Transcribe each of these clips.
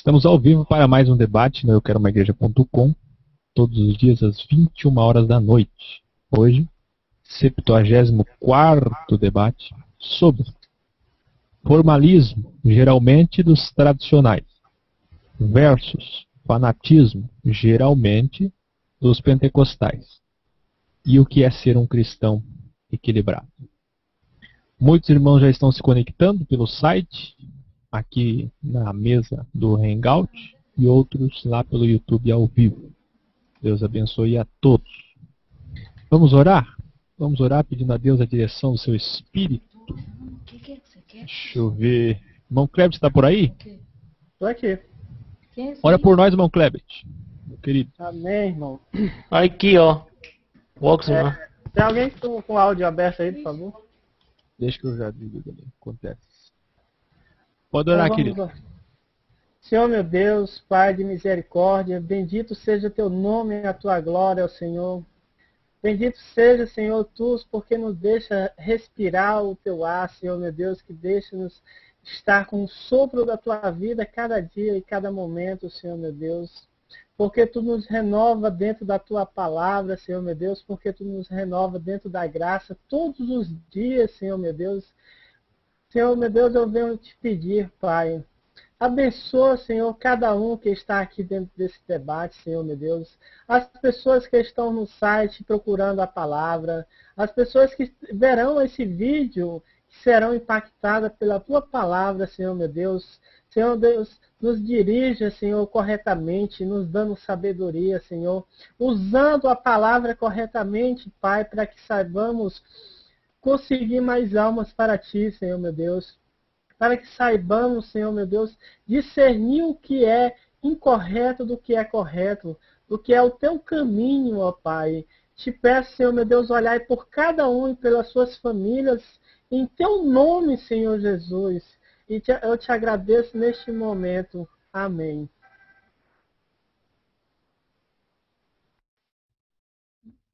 Estamos ao vivo para mais um debate no euqueromaiigreja.com, todos os dias às 21 horas da noite. Hoje, 74º debate sobre formalismo, geralmente dos tradicionais, versus fanatismo, geralmente dos pentecostais. E o que é ser um cristão equilibrado? Muitos irmãos já estão se conectando pelo site, aqui na mesa do Hangout, e outros lá pelo YouTube ao vivo. Deus abençoe a todos. Vamos orar? Vamos orar pedindo a Deus a direção do seu espírito. Deixa eu ver. Irmão Klebet está por aí? Estou aqui. Ora por nós, irmão Klebet, meu querido. Amém, irmão. Aqui, ó. Walkman. Tem alguém com o áudio aberto aí, por favor? Deixa que eu já digo ali. Acontece. Pode orar, Então, querido. lá. Senhor meu Deus, Pai de misericórdia, bendito seja teu nome e a tua glória, ó Senhor. Bendito seja, Senhor, tu, porque nos deixa respirar o teu ar, Senhor meu Deus, que deixa-nos estar com o sopro da tua vida cada dia e cada momento, Senhor meu Deus. Porque tu nos renova dentro da tua palavra, Senhor meu Deus, porque tu nos renova dentro da graça todos os dias, Senhor meu Deus. Senhor meu Deus, eu venho te pedir, Pai, abençoa, Senhor, cada um que está aqui dentro desse debate, Senhor meu Deus. As pessoas que estão no site procurando a palavra, as pessoas que verão esse vídeo, que serão impactadas pela tua palavra, Senhor meu Deus. Senhor Deus, nos dirija, Senhor, corretamente, nos dando sabedoria, Senhor, usando a palavra corretamente, Pai, para que saibamos conseguir mais almas para Ti, Senhor meu Deus. Para que saibamos, Senhor meu Deus, discernir o que é incorreto do que é correto, do que é o Teu caminho, ó Pai. Te peço, Senhor meu Deus, olhai por cada um e pelas suas famílias, em Teu nome, Senhor Jesus. E eu te agradeço neste momento. Amém.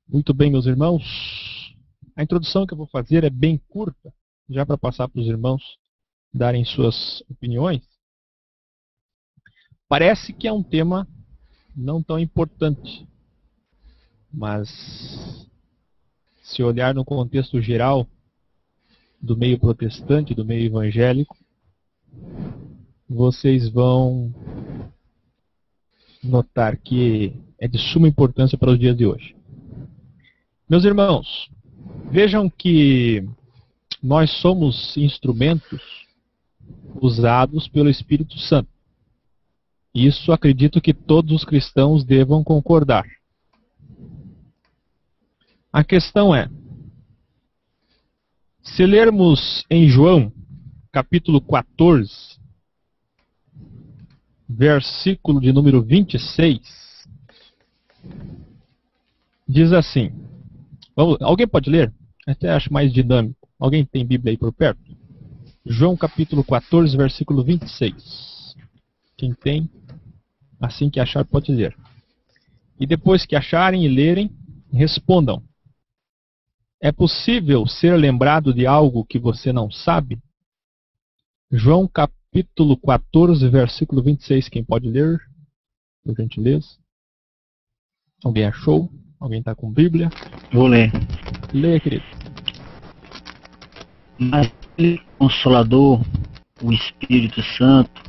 Muito bem, meus irmãos. A introdução que eu vou fazer é bem curta, já para passar para os irmãos darem suas opiniões. Parece que é um tema não tão importante, mas se olhar no contexto geral do meio protestante, do meio evangélico, vocês vão notar que é de suma importância para os dias de hoje. Meus irmãos, vejam que nós somos instrumentos usados pelo Espírito Santo. Isso acredito que todos os cristãos devam concordar. A questão é, se lermos em João, capítulo 14, versículo de número 26, diz assim, alguém pode ler? Até acho mais dinâmico. Alguém tem Bíblia aí por perto? João capítulo 14, versículo 26. Quem tem, assim que achar, pode ler. E depois que acharem e lerem, respondam. É possível ser lembrado de algo que você não sabe? João capítulo 14, versículo 26. Quem pode ler? Por gentileza. Alguém achou? Alguém está com Bíblia? Vou ler. Leia, querido. Mas o Consolador, o Espírito Santo,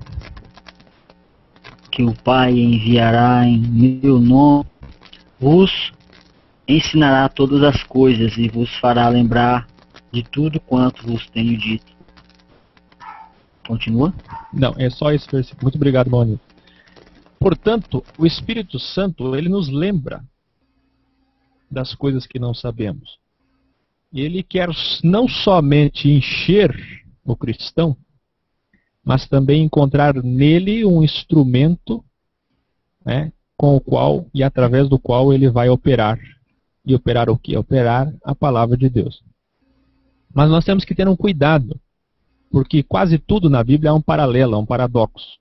que o Pai enviará em meu nome, vos ensinará todas as coisas e vos fará lembrar de tudo quanto vos tenho dito. Continua? Não, é só esse versículo. Muito obrigado, Maunil. Portanto, o Espírito Santo, ele nos lembra das coisas que não sabemos. Ele quer não somente encher o cristão, mas também encontrar nele um instrumento, né, com o qual e através do qual ele vai operar. E operar o quê? Operar a palavra de Deus. Mas nós temos que ter um cuidado, porque quase tudo na Bíblia é um paralelo, é um paradoxo.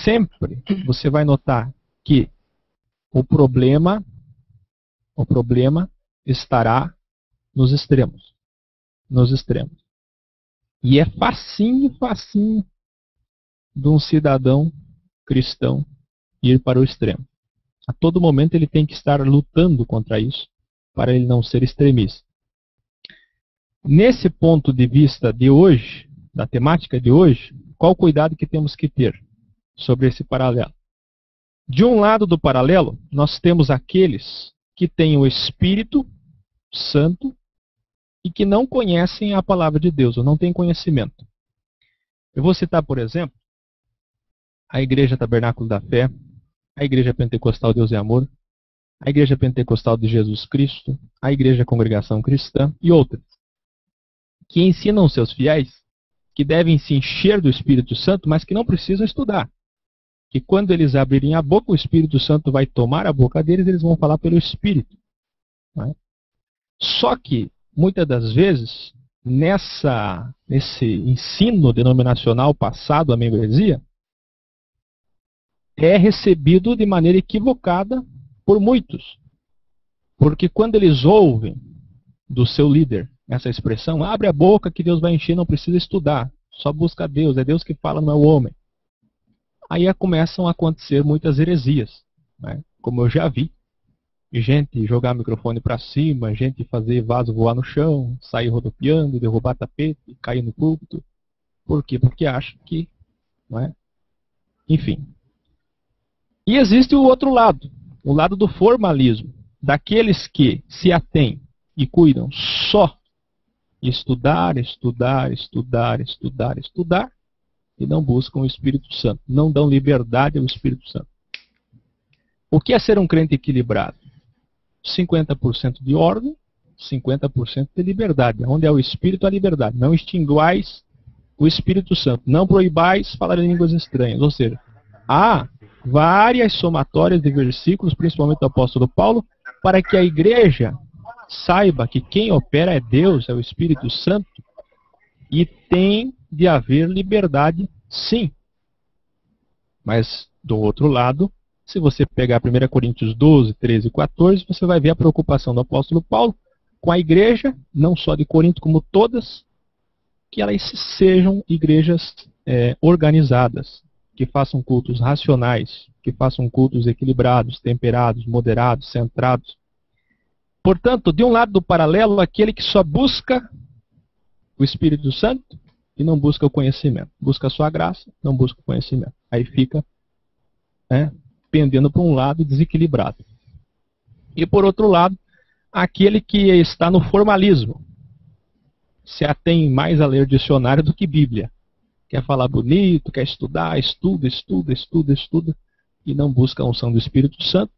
Sempre você vai notar que o problema estará nos extremos. Nos extremos. E é facinho de um cidadão cristão ir para o extremo. A todo momento ele tem que estar lutando contra isso, para ele não ser extremista. Nesse ponto de vista de hoje, da temática de hoje, qual o cuidado que temos que ter sobre esse paralelo? De um lado do paralelo, nós temos aqueles que têm o Espírito Santo e que não conhecem a palavra de Deus, ou não têm conhecimento. Eu vou citar, por exemplo, a Igreja Tabernáculo da Fé, a Igreja Pentecostal Deus é Amor, a Igreja Pentecostal de Jesus Cristo, a Igreja Congregação Cristã e outras, que ensinam seus fiéis que devem se encher do Espírito Santo, mas que não precisam estudar. Que quando eles abrirem a boca, o Espírito Santo vai tomar a boca deles e eles vão falar pelo Espírito. Não é? Só que, muitas das vezes, nesse ensino denominacional passado à membresia, é recebido de maneira equivocada por muitos. Porque quando eles ouvem do seu líder essa expressão, abre a boca que Deus vai encher, não precisa estudar, só busca Deus, é Deus que fala, não é o homem. Aí começam a acontecer muitas heresias, né? Como eu já vi. Gente jogar microfone para cima, gente fazer vaso voar no chão, sair rodopiando, derrubar tapete, cair no púlpito. Por quê? Porque acha que... Não é? Enfim. E existe o outro lado, o lado do formalismo, daqueles que se atêm e cuidam só estudar, estudar, estudar, estudar, estudar, e não buscam o Espírito Santo, não dão liberdade ao Espírito Santo. O que é ser um crente equilibrado? 50% de ordem, 50% de liberdade. Onde é o Espírito, a liberdade. Não extinguais o Espírito Santo. Não proibais falar em línguas estranhas. Ou seja, há várias somatórias de versículos, principalmente do apóstolo Paulo, para que a igreja saiba que quem opera é Deus, é o Espírito Santo, e tem de haver liberdade, sim. Mas, do outro lado, se você pegar 1 Coríntios 12, 13 e 14, você vai ver a preocupação do apóstolo Paulo com a igreja, não só de Corinto, como todas, que elas sejam igrejas organizadas, que façam cultos racionais, que façam cultos equilibrados, temperados, moderados, centrados. Portanto, de um lado do paralelo, aquele que só busca o Espírito Santo e não busca o conhecimento. Busca a sua graça, não busca o conhecimento. Aí fica pendendo para um lado desequilibrado. E por outro lado, aquele que está no formalismo. Se atém mais a ler dicionário do que Bíblia. Quer falar bonito, quer estudar, estuda, estuda, estuda, estuda, e não busca a unção do Espírito Santo.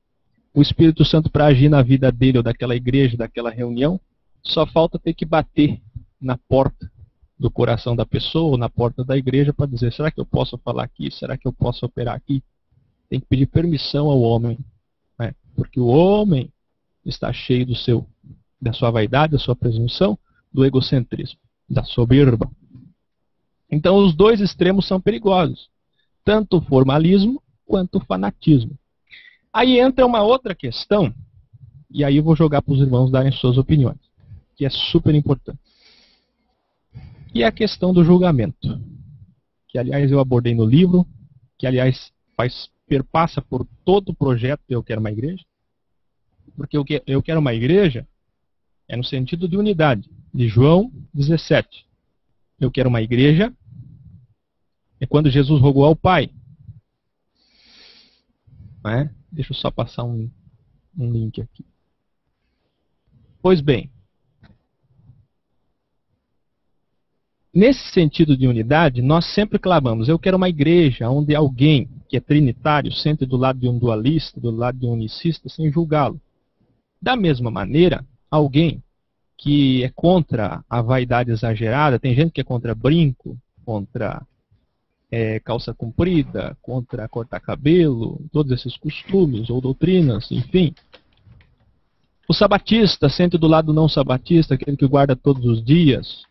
O Espírito Santo, para agir na vida dele ou daquela igreja, daquela reunião, só falta ter que bater na porta do coração da pessoa, ou na porta da igreja, para dizer, será que eu posso falar aqui? Será que eu posso operar aqui? Tem que pedir permissão ao homem, né? Porque o homem está cheio da sua vaidade, da sua presunção, do egocentrismo, da soberba. Então os dois extremos são perigosos, tanto o formalismo quanto o fanatismo. Aí entra uma outra questão, e aí eu vou jogar para os irmãos darem suas opiniões, que é super importante. Que é a questão do julgamento, que aliás eu abordei no livro, que aliás perpassa por todo o projeto Eu Quero Uma Igreja, porque Eu Quero Uma Igreja é no sentido de unidade, de João 17. Eu quero uma igreja é quando Jesus rogou ao Pai. Deixa eu só passar um link aqui. Pois bem, nesse sentido de unidade, nós sempre clamamos, eu quero uma igreja onde alguém que é trinitário sente do lado de um dualista, do lado de um unicista, sem julgá-lo. Da mesma maneira, alguém que é contra a vaidade exagerada, tem gente que é contra brinco, contra calça comprida, contra cortar cabelo, todos esses costumes ou doutrinas, enfim. O sabatista sente do lado do não sabatista, aquele que guarda todos os dias.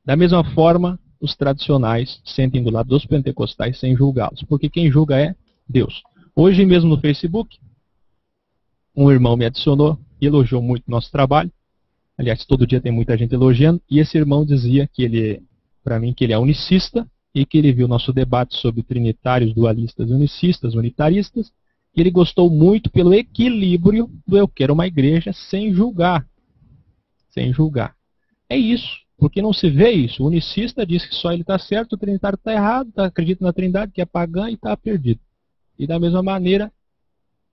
Da mesma forma, os tradicionais sentem do lado dos pentecostais sem julgá-los, porque quem julga é Deus. Hoje mesmo no Facebook, um irmão me adicionou e elogiou muito nosso trabalho. Aliás, todo dia tem muita gente elogiando, e esse irmão dizia que para mim, que ele é unicista, e que ele viu nosso debate sobre trinitários, dualistas, unicistas, unitaristas, e ele gostou muito pelo equilíbrio do eu quero uma igreja sem julgar. Sem julgar. É isso, porque não se vê isso. O unicista diz que só ele está certo, o trinitário está errado, acredita na trindade, que é pagã e está perdido. E da mesma maneira,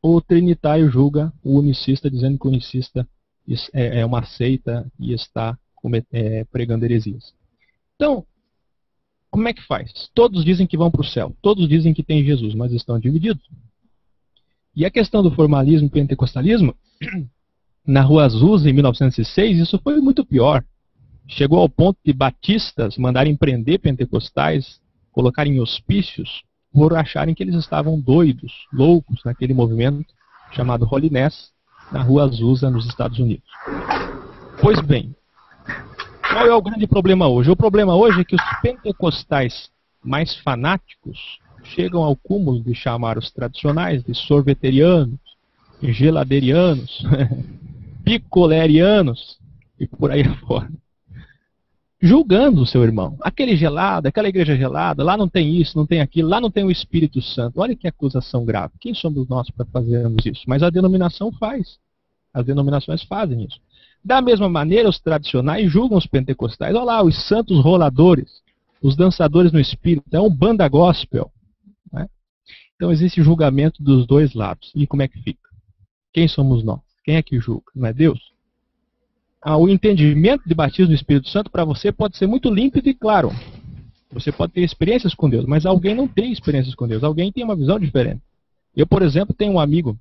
o trinitário julga o unicista, dizendo que o unicista é uma seita e está pregando heresias. Então, como é que faz? Todos dizem que vão para o céu, todos dizem que tem Jesus, mas estão divididos. E a questão do formalismo e pentecostalismo, na Rua Azusa, em 1906, isso foi muito pior. Chegou ao ponto de batistas mandarem prender pentecostais, colocarem em hospícios, por acharem que eles estavam doidos, loucos, naquele movimento chamado Holiness, na Rua Azusa, nos Estados Unidos. Pois bem, qual é o grande problema hoje? O problema hoje é que os pentecostais mais fanáticos chegam ao cúmulo de chamar os tradicionais de sorveterianos, geladerianos, picolerianos e por aí afora. Julgando o seu irmão. Aquele gelado, aquela igreja gelada, lá não tem isso, não tem aquilo, lá não tem o Espírito Santo. Olha que acusação grave. Quem somos nós para fazermos isso? Mas a denominação faz. As denominações fazem isso. Da mesma maneira, os tradicionais julgam os pentecostais. Olha lá, os santos roladores, os dançadores no Espírito. É um banda gospel. Né? Então existe julgamento dos dois lados. E como é que fica? Quem somos nós? Quem é que julga? Não é Deus? O entendimento de batismo do Espírito Santo para você pode ser muito límpido e claro. Você pode ter experiências com Deus, mas alguém não tem experiências com Deus. Alguém tem uma visão diferente. Eu, por exemplo, tenho um amigo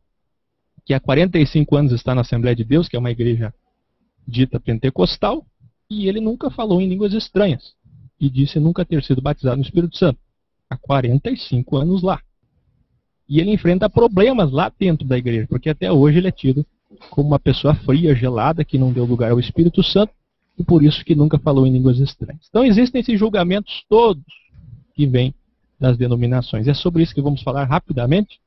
que há 45 anos está na Assembleia de Deus, que é uma igreja dita pentecostal, e ele nunca falou em línguas estranhas. E disse nunca ter sido batizado no Espírito Santo. Há 45 anos lá. E ele enfrenta problemas lá dentro da igreja, porque até hoje ele é tido como uma pessoa fria, gelada, que não deu lugar ao Espírito Santo, e por isso que nunca falou em línguas estranhas. Então existem esses julgamentos todos que vêm das denominações. É sobre isso que vamos falar rapidamente.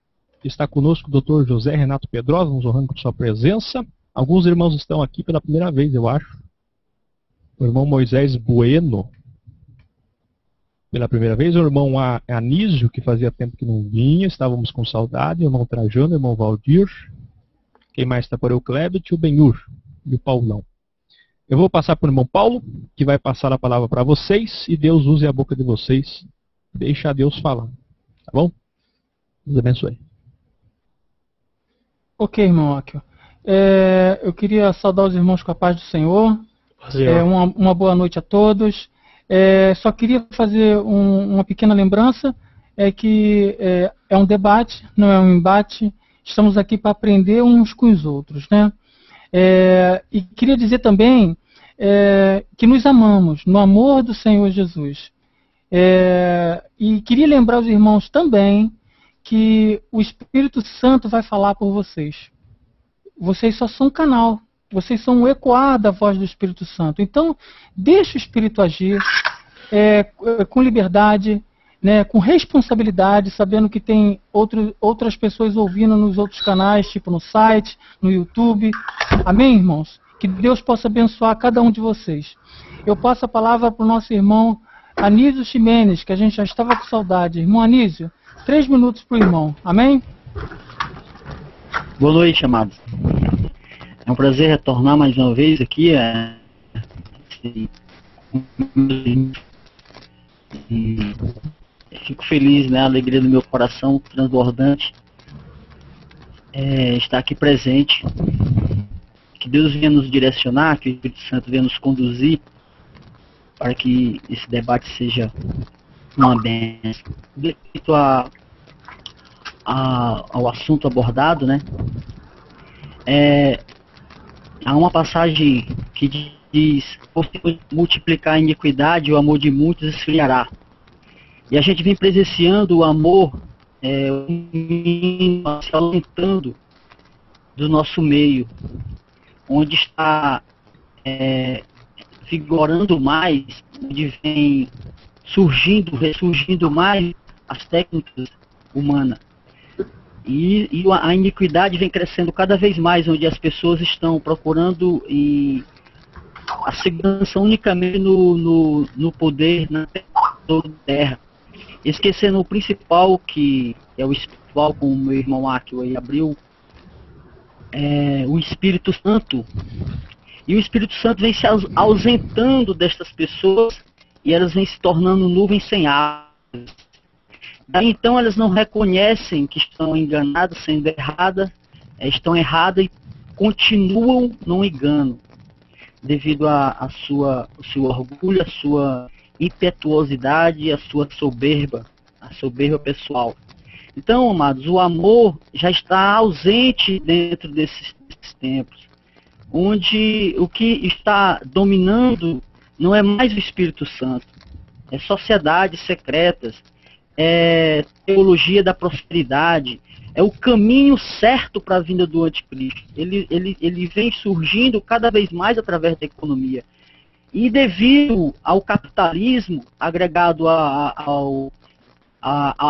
Está conosco o Dr. José Renato Pedrosa, nos honrando com sua presença. Alguns irmãos estão aqui pela primeira vez, eu acho. O irmão Moisés Bueno, pela primeira vez. O irmão Anísio, que fazia tempo que não vinha, estávamos com saudade. O irmão Trajano, o irmão Valdir. Quem mais está por aí? O Klebet, o Benhur e o Paulão. Eu vou passar para o irmão Paulo, que vai passar a palavra para vocês, e Deus use a boca de vocês. Deixa Deus falar. Tá bom? Deus abençoe. Ok, irmão Akio. Eu queria saudar os irmãos com a paz do Senhor. Uma boa noite a todos. Só queria fazer uma pequena lembrança, que é um debate, não é um embate. Estamos aqui para aprender uns com os outros, né? E queria dizer também que nos amamos, no amor do Senhor Jesus. E queria lembrar os irmãos também que o Espírito Santo vai falar por vocês. Vocês só são um canal, vocês são um ecoar da voz do Espírito Santo. Então, deixe o Espírito agir com liberdade, né, com responsabilidade, sabendo que tem outras pessoas ouvindo nos outros canais, tipo no site, no YouTube. Amém, irmãos? Que Deus possa abençoar cada um de vocês. Eu passo a palavra para o nosso irmão Anísio Ximenes, que a gente já estava com saudade. Irmão Anísio, 3 minutos para o irmão. Amém? Boa noite, amados. É um prazer retornar mais uma vez aqui. Fico feliz, né? A alegria do meu coração transbordante estar aqui presente. Que Deus venha nos direcionar, que o Espírito Santo venha nos conduzir para que esse debate seja uma bênção. Devido ao assunto abordado, né? Há uma passagem que diz: por multiplicar a iniquidade, o amor de muitos esfriará. E a gente vem presenciando o amor se aumentando do nosso meio, onde está vigorando mais, onde vem ressurgindo mais as técnicas humanas. E a iniquidade vem crescendo cada vez mais, onde as pessoas estão procurando a segurança unicamente no poder, na toda a terra. Esquecendo o principal, que é o espiritual, como o meu irmão Akio aí abriu, o Espírito Santo. E o Espírito Santo vem se ausentando destas pessoas e elas vêm se tornando nuvens sem asas. Daí então elas não reconhecem que estão enganadas, sendo erradas, estão erradas e continuam no engano, devido ao seu orgulho, a sua impetuosidade, a sua soberba, a soberba pessoal. Então, amados, o amor já está ausente dentro desses tempos, onde o que está dominando não é mais o Espírito Santo, é sociedades secretas, é teologia da prosperidade, é o caminho certo para a vinda do anticristo. Ele vem surgindo cada vez mais através da economia. E devido ao capitalismo agregado à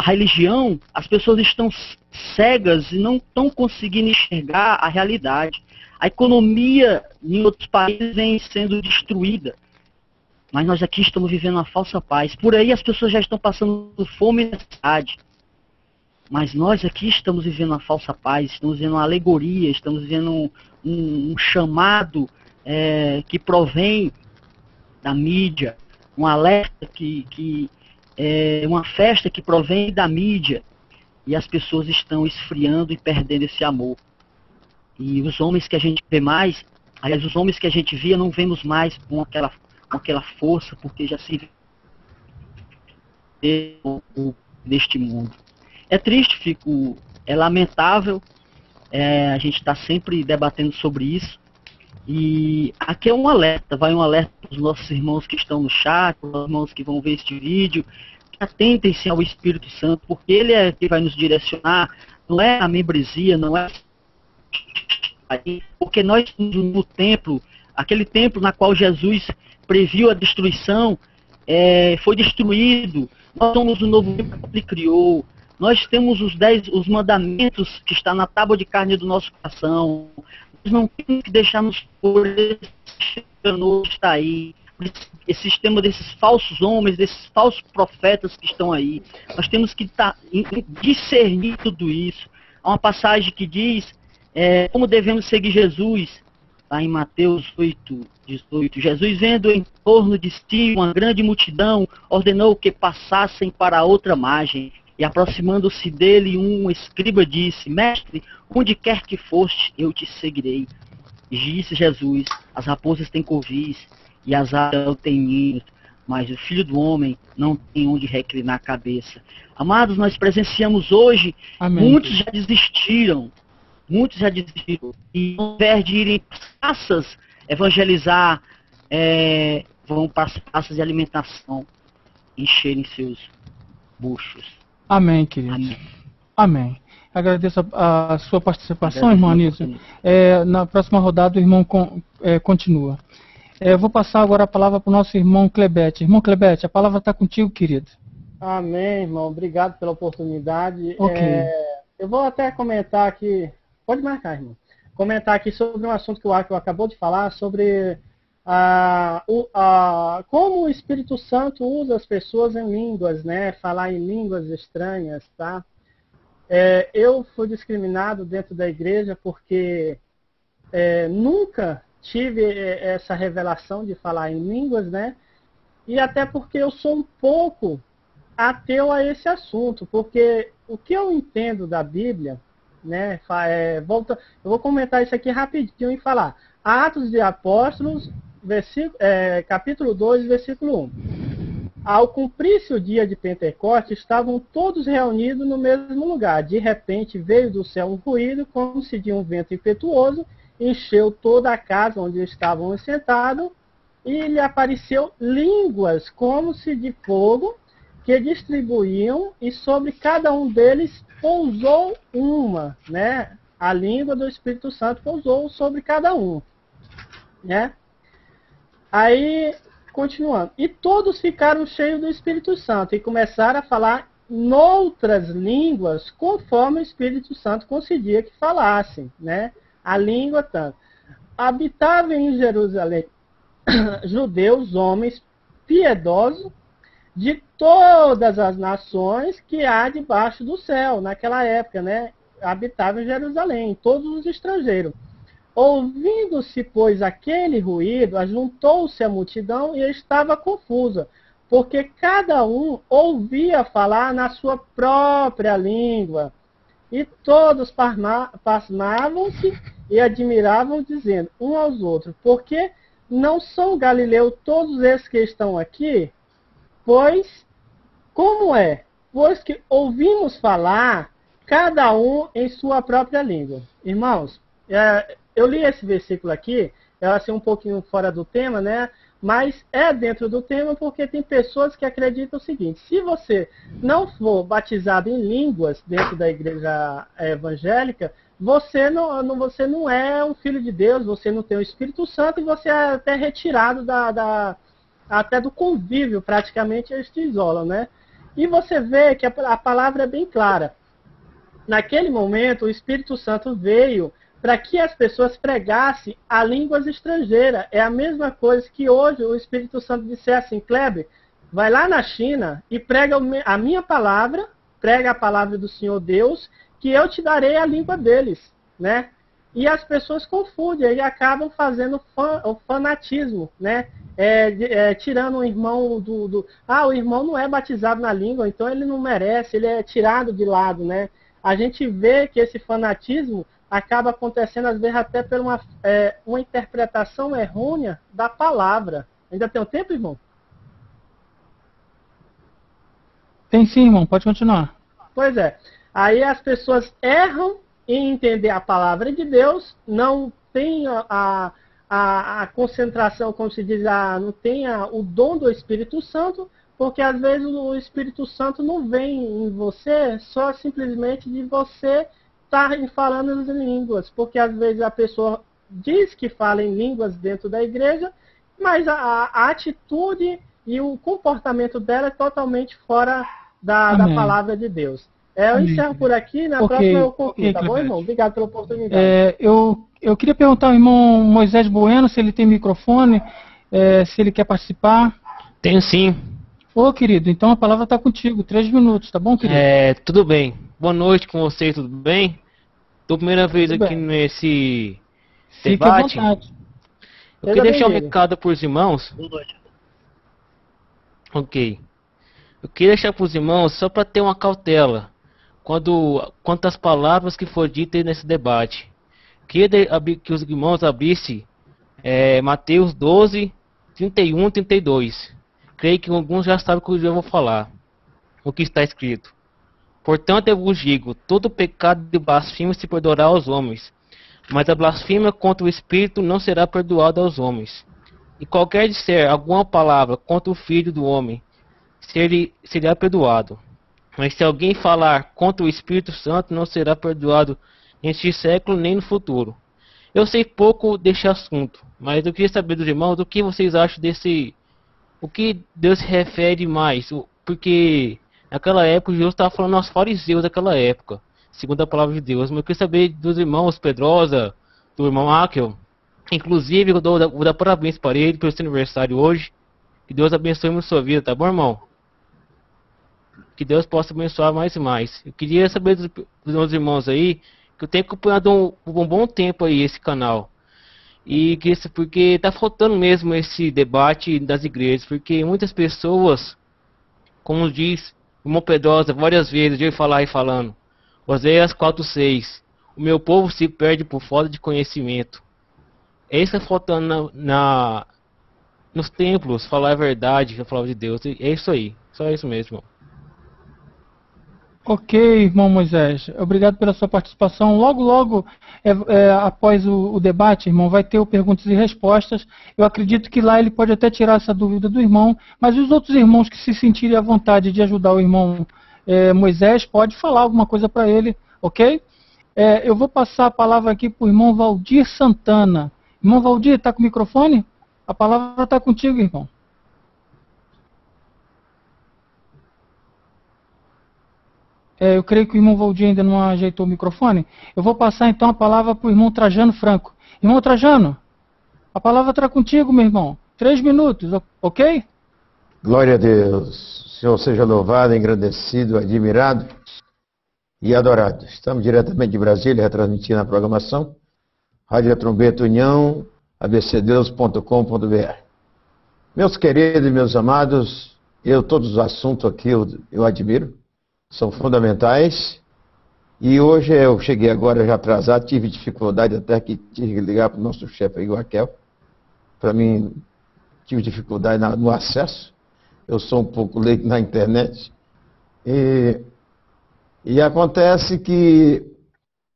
religião, as pessoas estão cegas e não estão conseguindo enxergar a realidade. A economia em outros países vem sendo destruída, mas nós aqui estamos vivendo uma falsa paz. Por aí as pessoas já estão passando fome e necessidade, mas nós aqui estamos vivendo uma falsa paz, estamos vivendo uma alegoria, estamos vivendo um chamado que provém da mídia, um alerta uma festa que provém da mídia, e as pessoas estão esfriando e perdendo esse amor. E os homens que a gente vê mais, aliás, os homens que a gente via, não vemos mais com aquela força, porque já se vê neste mundo. É triste, é lamentável, a gente está sempre debatendo sobre isso. E aqui é um alerta, vai um alerta para os nossos irmãos que estão no chat, para os irmãos que vão ver este vídeo, que atentem-se ao Espírito Santo, porque ele é que vai nos direcionar, não é a membresia, não é porque nós estamos no templo, aquele templo na qual Jesus previu a destruição, foi destruído. Nós somos o novo templo que ele criou. Nós temos os mandamentos que está na tábua de carne do nosso coração. Nós não temos que deixar-nos por esse engano que está aí, esse sistema desses falsos homens, desses falsos profetas que estão aí. Nós temos que discernir tudo isso. Há uma passagem que diz como devemos seguir Jesus, lá em Mateus 8:18. Jesus, vendo em torno de si uma grande multidão, ordenou que passassem para a outra margem. E aproximando-se dele, um escriba disse: Mestre, onde quer que foste, eu te seguirei. E disse Jesus: as raposas têm covis e as aves têm ninhos, mas o Filho do Homem não tem onde reclinar a cabeça. Amados, nós presenciamos hoje, Amém. Muitos já desistiram. E ao invés de irem para praças evangelizar, vão para as praças de alimentação, encherem seus buchos. Amém, querido. Amém. Agradeço a sua participação, irmão Anísio. Na próxima rodada o irmão continua. Eu vou passar agora a palavra para o nosso irmão Clebete. Irmão Clebete, a palavra está contigo, querido. Amém, irmão. Obrigado pela oportunidade. Ok. Eu vou até comentar aqui, pode marcar, irmão. Comentar aqui sobre um assunto que o Akio acabou de falar, sobre como o Espírito Santo usa as pessoas em línguas, né? Falar em línguas estranhas, tá? Eu fui discriminado dentro da igreja porque nunca tive essa revelação de falar em línguas, né? E até porque eu sou um pouco ateu a esse assunto, porque o que eu entendo da Bíblia, né? Eu vou comentar isso aqui rapidinho e falar. Atos de Apóstolos, capítulo 2, versículo 1. Ao cumprir-se o dia de Pentecostes, estavam todos reunidos no mesmo lugar. De repente veio do céu um ruído, como se de um vento impetuoso, encheu toda a casa onde estavam sentados, e lhe apareceu línguas como se de fogo, que distribuíam, e sobre cada um deles pousou uma, né? A língua do Espírito Santo pousou sobre cada um, né? Aí, continuando. E todos ficaram cheios do Espírito Santo e começaram a falar noutras línguas, conforme o Espírito Santo concedia que falassem, né? A língua tanto. Habitavam em Jerusalém judeus, homens piedosos, de todas as nações que há debaixo do céu, naquela época, né? Habitava em Jerusalém, todos os estrangeiros. Ouvindo-se, pois, aquele ruído, ajuntou-se a multidão e estava confusa, porque cada um ouvia falar na sua própria língua. E todos pasmavam-se e admiravam, dizendo um aos outros, porque não são galileus todos esses que estão aqui? Pois, como é? Pois que ouvimos falar, cada um em sua própria língua. Irmãos, eu li esse versículo aqui, é assim um pouquinho fora do tema, né? Mas é dentro do tema porque tem pessoas que acreditam o seguinte: se você não for batizado em línguas dentro da igreja evangélica, você não é um filho de Deus, você não tem o Espírito Santo e você é até retirado até do convívio, praticamente eles te isolam, né? E você vê que a palavra é bem clara. Naquele momento, o Espírito Santo veio para que as pessoas pregassem a línguas estrangeiras. É a mesma coisa que hoje o Espírito Santo disser assim: Kleber, vai lá na China e prega a minha palavra, prega a palavra do Senhor Deus, que eu te darei a língua deles, né? E as pessoas confundem e acabam fazendo o fanatismo, né? Tirando o irmão o irmão não é batizado na língua, então ele não merece, ele é tirado de lado, né? A gente vê que esse fanatismo acaba acontecendo, às vezes, até por uma interpretação errônea da palavra. Ainda tem um tempo, irmão? Tem sim, irmão. Pode continuar. Pois é. Aí as pessoas erram em entender a palavra de Deus, não tem a concentração, como se diz, não tem o dom do Espírito Santo, porque às vezes o Espírito Santo não vem em você só simplesmente de você estar falando em línguas, porque às vezes a pessoa diz que fala em línguas dentro da igreja, mas a atitude e o comportamento dela é totalmente fora da palavra de Deus. Eu encerro por aqui, na próxima eu concluo, tá bom, irmão? Obrigado pela oportunidade. Eu queria perguntar ao irmão Moisés Bueno se ele tem microfone, se ele quer participar. Tenho sim. Ô, querido, então a palavra está contigo, 3 minutos, tá bom, querido? Tudo bem. Boa noite com vocês, tudo bem? Tô primeira vez aqui nesse debate. À vontade. Eu queria deixar um recado para os irmãos. Ok. Eu queria deixar para os irmãos só para ter uma cautela quanto às palavras que foram ditas nesse debate. Queria que os irmãos abrissem Mateus 12, 31 e 32. Creio que alguns já sabem o que eu vou falar. O que está escrito. Portanto, eu vos digo, todo pecado de blasfêmia se perdoará aos homens, mas a blasfêmia contra o Espírito não será perdoada aos homens. E qualquer disser alguma palavra contra o Filho do Homem, será perdoado. Mas se alguém falar contra o Espírito Santo, não será perdoado neste século nem no futuro. Eu sei pouco deste assunto, mas eu queria saber dos irmãos o que vocês acham o que Deus se refere mais, porque naquela época Jesus estava falando aos fariseus daquela época, segundo a palavra de Deus. Mas eu queria saber dos irmãos Pedrosa, do irmão Akel. Inclusive, eu vou dar parabéns para ele pelo seu aniversário hoje. Que Deus abençoe muito a sua vida, tá bom, irmão? Que Deus possa abençoar mais e mais. Eu queria saber dos meus irmãos aí, que eu tenho acompanhado um bom tempo aí esse canal. E porque tá faltando mesmo esse debate das igrejas, porque muitas pessoas, como diz o irmão Pedrosa várias vezes, eu falar e falando, Oséias 4:6, o meu povo se perde por falta de conhecimento. É isso que está faltando nos templos, falar a verdade, a palavra de Deus. É isso aí, só isso mesmo, irmão. Ok, irmão Moisés, obrigado pela sua participação. Logo, após o debate, irmão, vai ter o perguntas e respostas. Eu acredito que lá ele pode até tirar essa dúvida do irmão, mas os outros irmãos que se sentirem à vontade de ajudar o irmão Moisés, pode falar alguma coisa para ele, ok? Eu vou passar a palavra aqui para o irmão Valdir Santana. Irmão Valdir, está com o microfone? A palavra está contigo, irmão. Eu creio que o irmão Valdir ainda não ajeitou o microfone. Eu vou passar então a palavra para o irmão Trajano Franco. Irmão Trajano, a palavra está contigo, meu irmão. 3 minutos, ok? Glória a Deus. O Senhor seja louvado, engrandecido, admirado e adorado. Estamos diretamente de Brasília, retransmitindo a programação. Rádio Trombeta União, abcdeus.com.br. Meus queridos e meus amados, todos os assuntos aqui eu admiro, são fundamentais. E hoje eu cheguei agora já atrasado, tive dificuldade até que tive que ligar para o nosso chefe aí, o Raquel. Para mim, tive dificuldade no acesso. Eu sou um pouco leigo na internet. E acontece que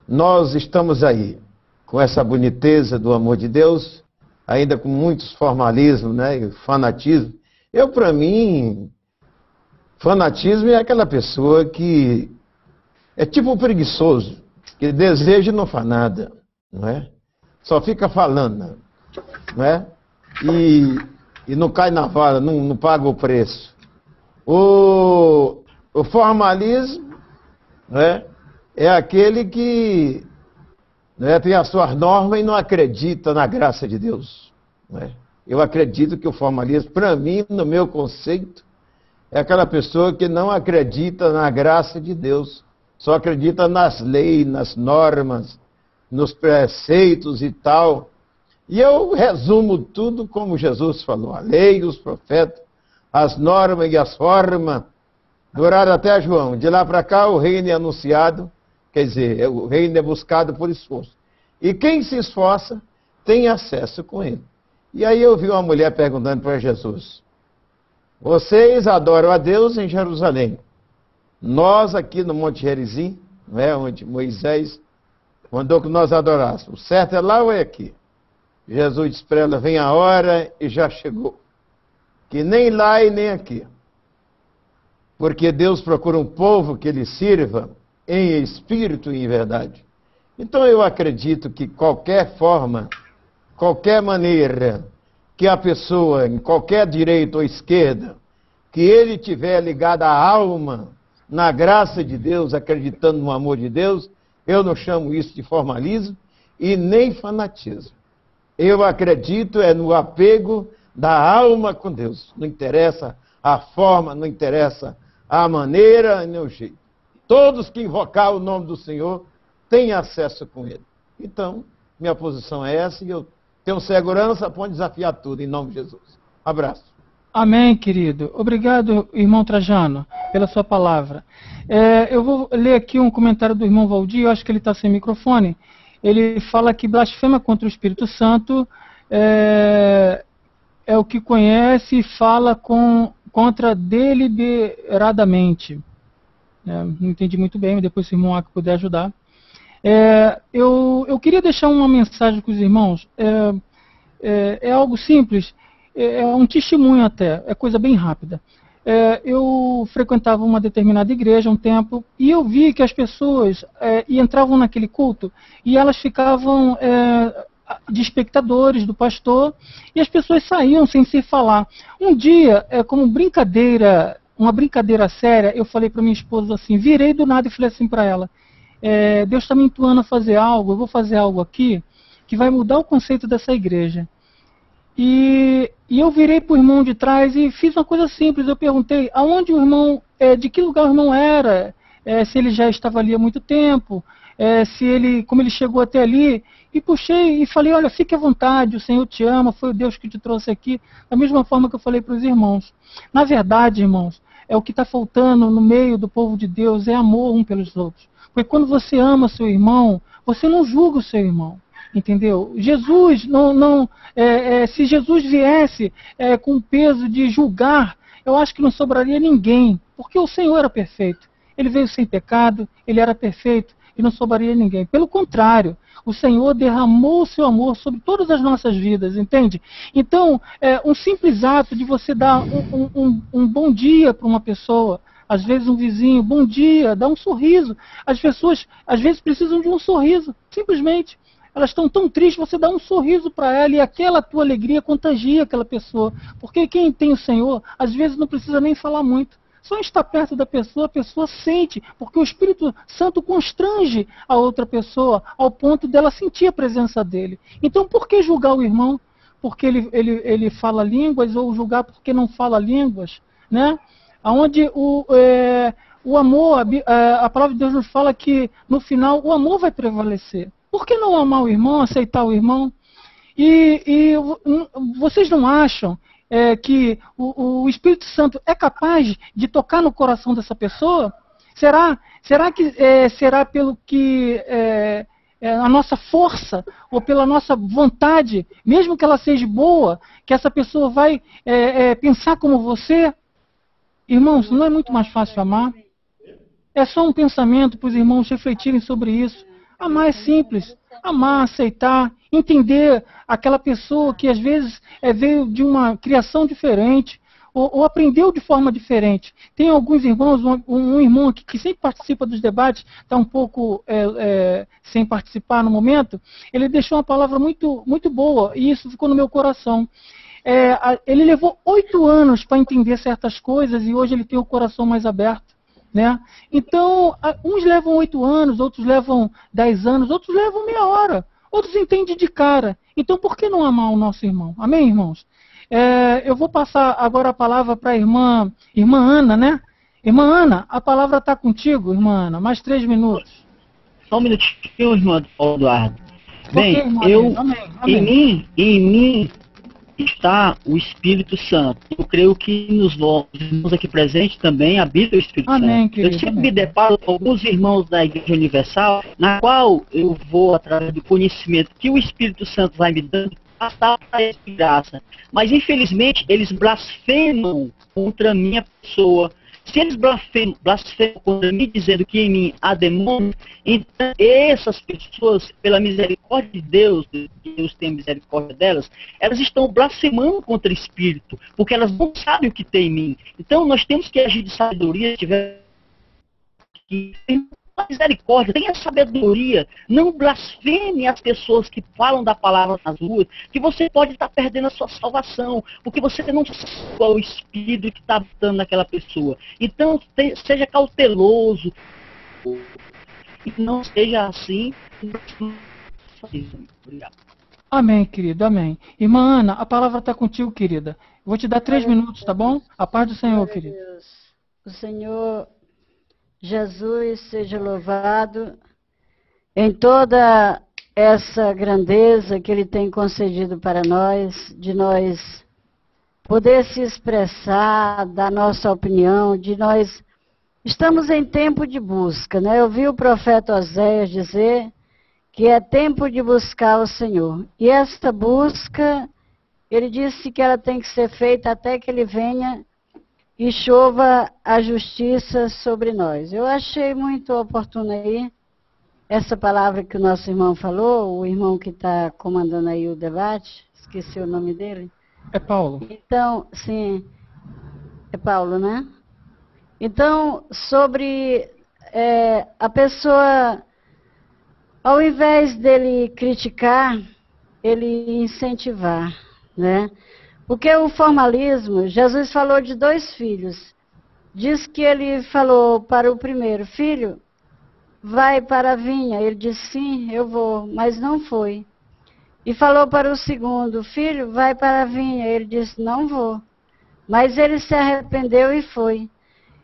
nós estamos aí, com essa boniteza do amor de Deus, ainda com muitos formalismos, né, e fanatismo. Para mim, fanatismo é aquela pessoa que é tipo um preguiçoso, que deseja e não faz nada, não é? Só fica falando, não é? E não cai na vala, não paga o preço. O formalismo, não é aquele que, não é, tem as suas normas e não acredita na graça de Deus. Não é? Eu acredito que o formalismo, para mim, no meu conceito, é aquela pessoa que não acredita na graça de Deus. Só acredita nas leis, nas normas, nos preceitos e tal. E eu resumo tudo como Jesus falou. A lei, os profetas, as normas e as formas, duraram até João. De lá para cá o reino é anunciado, quer dizer, o reino é buscado por esforço. E quem se esforça tem acesso com ele. E aí eu vi uma mulher perguntando para Jesus: vocês adoram a Deus em Jerusalém. Nós aqui no Monte Gerizim, não é, onde Moisés mandou que nós adorássemos. O certo é lá ou é aqui? Jesus disse para ela: vem a hora e já chegou. Que nem lá e nem aqui. Porque Deus procura um povo que Ele sirva em espírito e em verdade. Então eu acredito que qualquer forma, qualquer maneira que a pessoa, em qualquer direita ou esquerda, que ele tiver ligado à alma, na graça de Deus, acreditando no amor de Deus, eu não chamo isso de formalismo e nem fanatismo. Eu acredito no apego da alma com Deus. Não interessa a forma, não interessa a maneira, nem o jeito. Todos que invocar o nome do Senhor têm acesso com Ele. Então, minha posição é essa e eu tenho segurança para desafiar tudo, em nome de Jesus. Abraço. Amém, querido. Obrigado, irmão Trajano, pela sua palavra. Eu vou ler aqui um comentário do irmão Valdir, eu acho que ele está sem microfone. Ele fala que blasfema contra o Espírito Santo é o que conhece e fala contra deliberadamente. Não entendi muito bem, mas depois se o irmão Aki puder ajudar. Eu queria deixar uma mensagem com os irmãos. É algo simples. É um testemunho até, é coisa bem rápida. Eu frequentava uma determinada igreja há um tempo e eu vi que as pessoas entravam naquele culto e elas ficavam de espectadores do pastor e as pessoas saíam sem se falar. Um dia, como brincadeira, uma brincadeira séria, eu falei para minha esposa assim, virei do nada e falei assim para ela: Deus está me intuando a fazer algo, eu vou fazer algo aqui que vai mudar o conceito dessa igreja. E eu virei para o irmão de trás e fiz uma coisa simples. Eu perguntei aonde o irmão, de que lugar o irmão era, se ele já estava ali há muito tempo, como ele chegou até ali. E puxei e falei: olha, fique à vontade, o Senhor te ama, foi o Deus que te trouxe aqui. Da mesma forma que eu falei para os irmãos. Na verdade, irmãos, o que está faltando no meio do povo de Deus é amor um pelos outros. Porque quando você ama seu irmão, você não julga o seu irmão. Entendeu? Jesus, se Jesus viesse com o peso de julgar, eu acho que não sobraria ninguém, porque o Senhor era perfeito. Ele veio sem pecado, ele era perfeito e não sobraria ninguém. Pelo contrário, o Senhor derramou o seu amor sobre todas as nossas vidas, entende? Então, um simples ato de você dar um bom dia para uma pessoa, às vezes um vizinho, bom dia, dá um sorriso. As pessoas, às vezes, precisam de um sorriso, simplesmente. Elas estão tão tristes, você dá um sorriso para ela e aquela tua alegria contagia aquela pessoa. Porque quem tem o Senhor, às vezes não precisa nem falar muito. Só estar perto da pessoa, a pessoa sente, porque o Espírito Santo constrange a outra pessoa ao ponto dela sentir a presença dele. Então, por que julgar o irmão? porque ele fala línguas, ou julgar porque não fala línguas, né? Onde o amor, a palavra de Deus nos fala que no final o amor vai prevalecer. Por que não amar o irmão, aceitar o irmão? E vocês não acham que o Espírito Santo é capaz de tocar no coração dessa pessoa? Será que será pelo que a nossa força ou pela nossa vontade, mesmo que ela seja boa, que essa pessoa vai pensar como você? Irmãos, não é muito mais fácil amar? É só um pensamento para os irmãos refletirem sobre isso. Amar é simples. Amar, aceitar, entender aquela pessoa que às vezes veio de uma criação diferente, ou aprendeu de forma diferente. Tem alguns irmãos, um irmão aqui que sempre participa dos debates, está um pouco sem participar no momento, ele deixou uma palavra muito, muito boa, e isso ficou no meu coração. Ele levou 8 anos para entender certas coisas, e hoje ele tem o coração mais aberto. Né? Então, uns levam 8 anos, outros levam 10 anos, outros levam meia hora, outros entendem de cara. Então, por que não amar o nosso irmão? Amém, irmãos? Eu vou passar agora a palavra para a irmã Ana, né? Irmã Ana, a palavra está contigo, irmã Ana, mais 3 minutos. Só um minutinho, irmão Eduardo. Bem, amém. Em mim está o Espírito Santo. Eu creio que nos irmãos aqui presentes também habita o Espírito Santo. Querido, eu sempre me deparo com alguns irmãos da Igreja Universal, na qual eu vou, através do conhecimento que o Espírito Santo vai me dando, passar para essa graça. Mas, infelizmente, eles blasfemam contra a minha pessoa. Se eles blasfemam contra mim, dizendo que em mim há demônio, então essas pessoas, pela misericórdia de Deus, Deus tem misericórdia delas, elas estão blasfemando contra o Espírito, porque elas não sabem o que tem em mim. Então nós temos que agir de sabedoria, tiver que misericórdia, tenha sabedoria, não blasfeme as pessoas que falam da palavra nas ruas, que você pode estar perdendo a sua salvação, porque você não sabe qual é o espírito que está habitando naquela pessoa. Então, seja cauteloso, e não seja assim. Obrigado. Amém, querido, amém. Irmã Ana, a palavra está contigo, querida. Vou te dar 3 minutos, tá bom? A paz do Senhor, querido. O Senhor Jesus seja louvado em toda essa grandeza que Ele tem concedido para nós, de nós poder se expressar, da nossa opinião, de nós estamos em tempo de busca, né? Eu vi o profeta Oséias dizer que é tempo de buscar o Senhor. E esta busca, ele disse que ela tem que ser feita até que Ele venha e chova a justiça sobre nós. Eu achei muito oportuna aí essa palavra que o nosso irmão falou, o irmão que está comandando aí o debate, esqueci o nome dele. É Paulo. Então, sim, é Paulo, né? Então, sobre a pessoa, ao invés dele criticar, ele incentivar, né? Porque o formalismo, Jesus falou de 2 filhos. Diz que ele falou para o primeiro, filho, vai para a vinha. Ele disse, sim, eu vou, mas não foi. E falou para o segundo, filho, vai para a vinha. Ele disse, não vou. Mas ele se arrependeu e foi.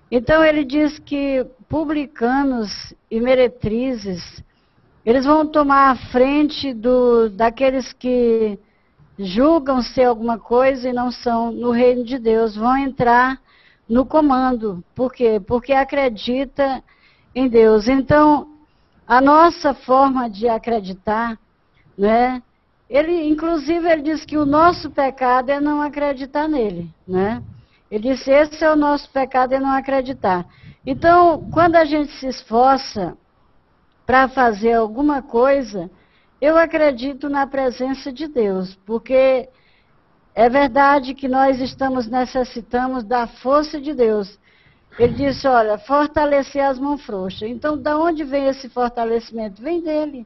Então ele diz que publicanos e meretrizes, eles vão tomar a frente daqueles que julgam ser alguma coisa e não são no reino de Deus, vão entrar no comando. Por quê? Porque acredita em Deus. Então, a nossa forma de acreditar, né? Inclusive, ele diz que o nosso pecado é não acreditar nele, né? Ele disse, esse é o nosso pecado, é não acreditar. Então, quando a gente se esforça para fazer alguma coisa, eu acredito na presença de Deus, porque é verdade que nós necessitamos da força de Deus. Ele disse, olha, fortalecer as mãos frouxas. Então, de onde vem esse fortalecimento? Vem dele.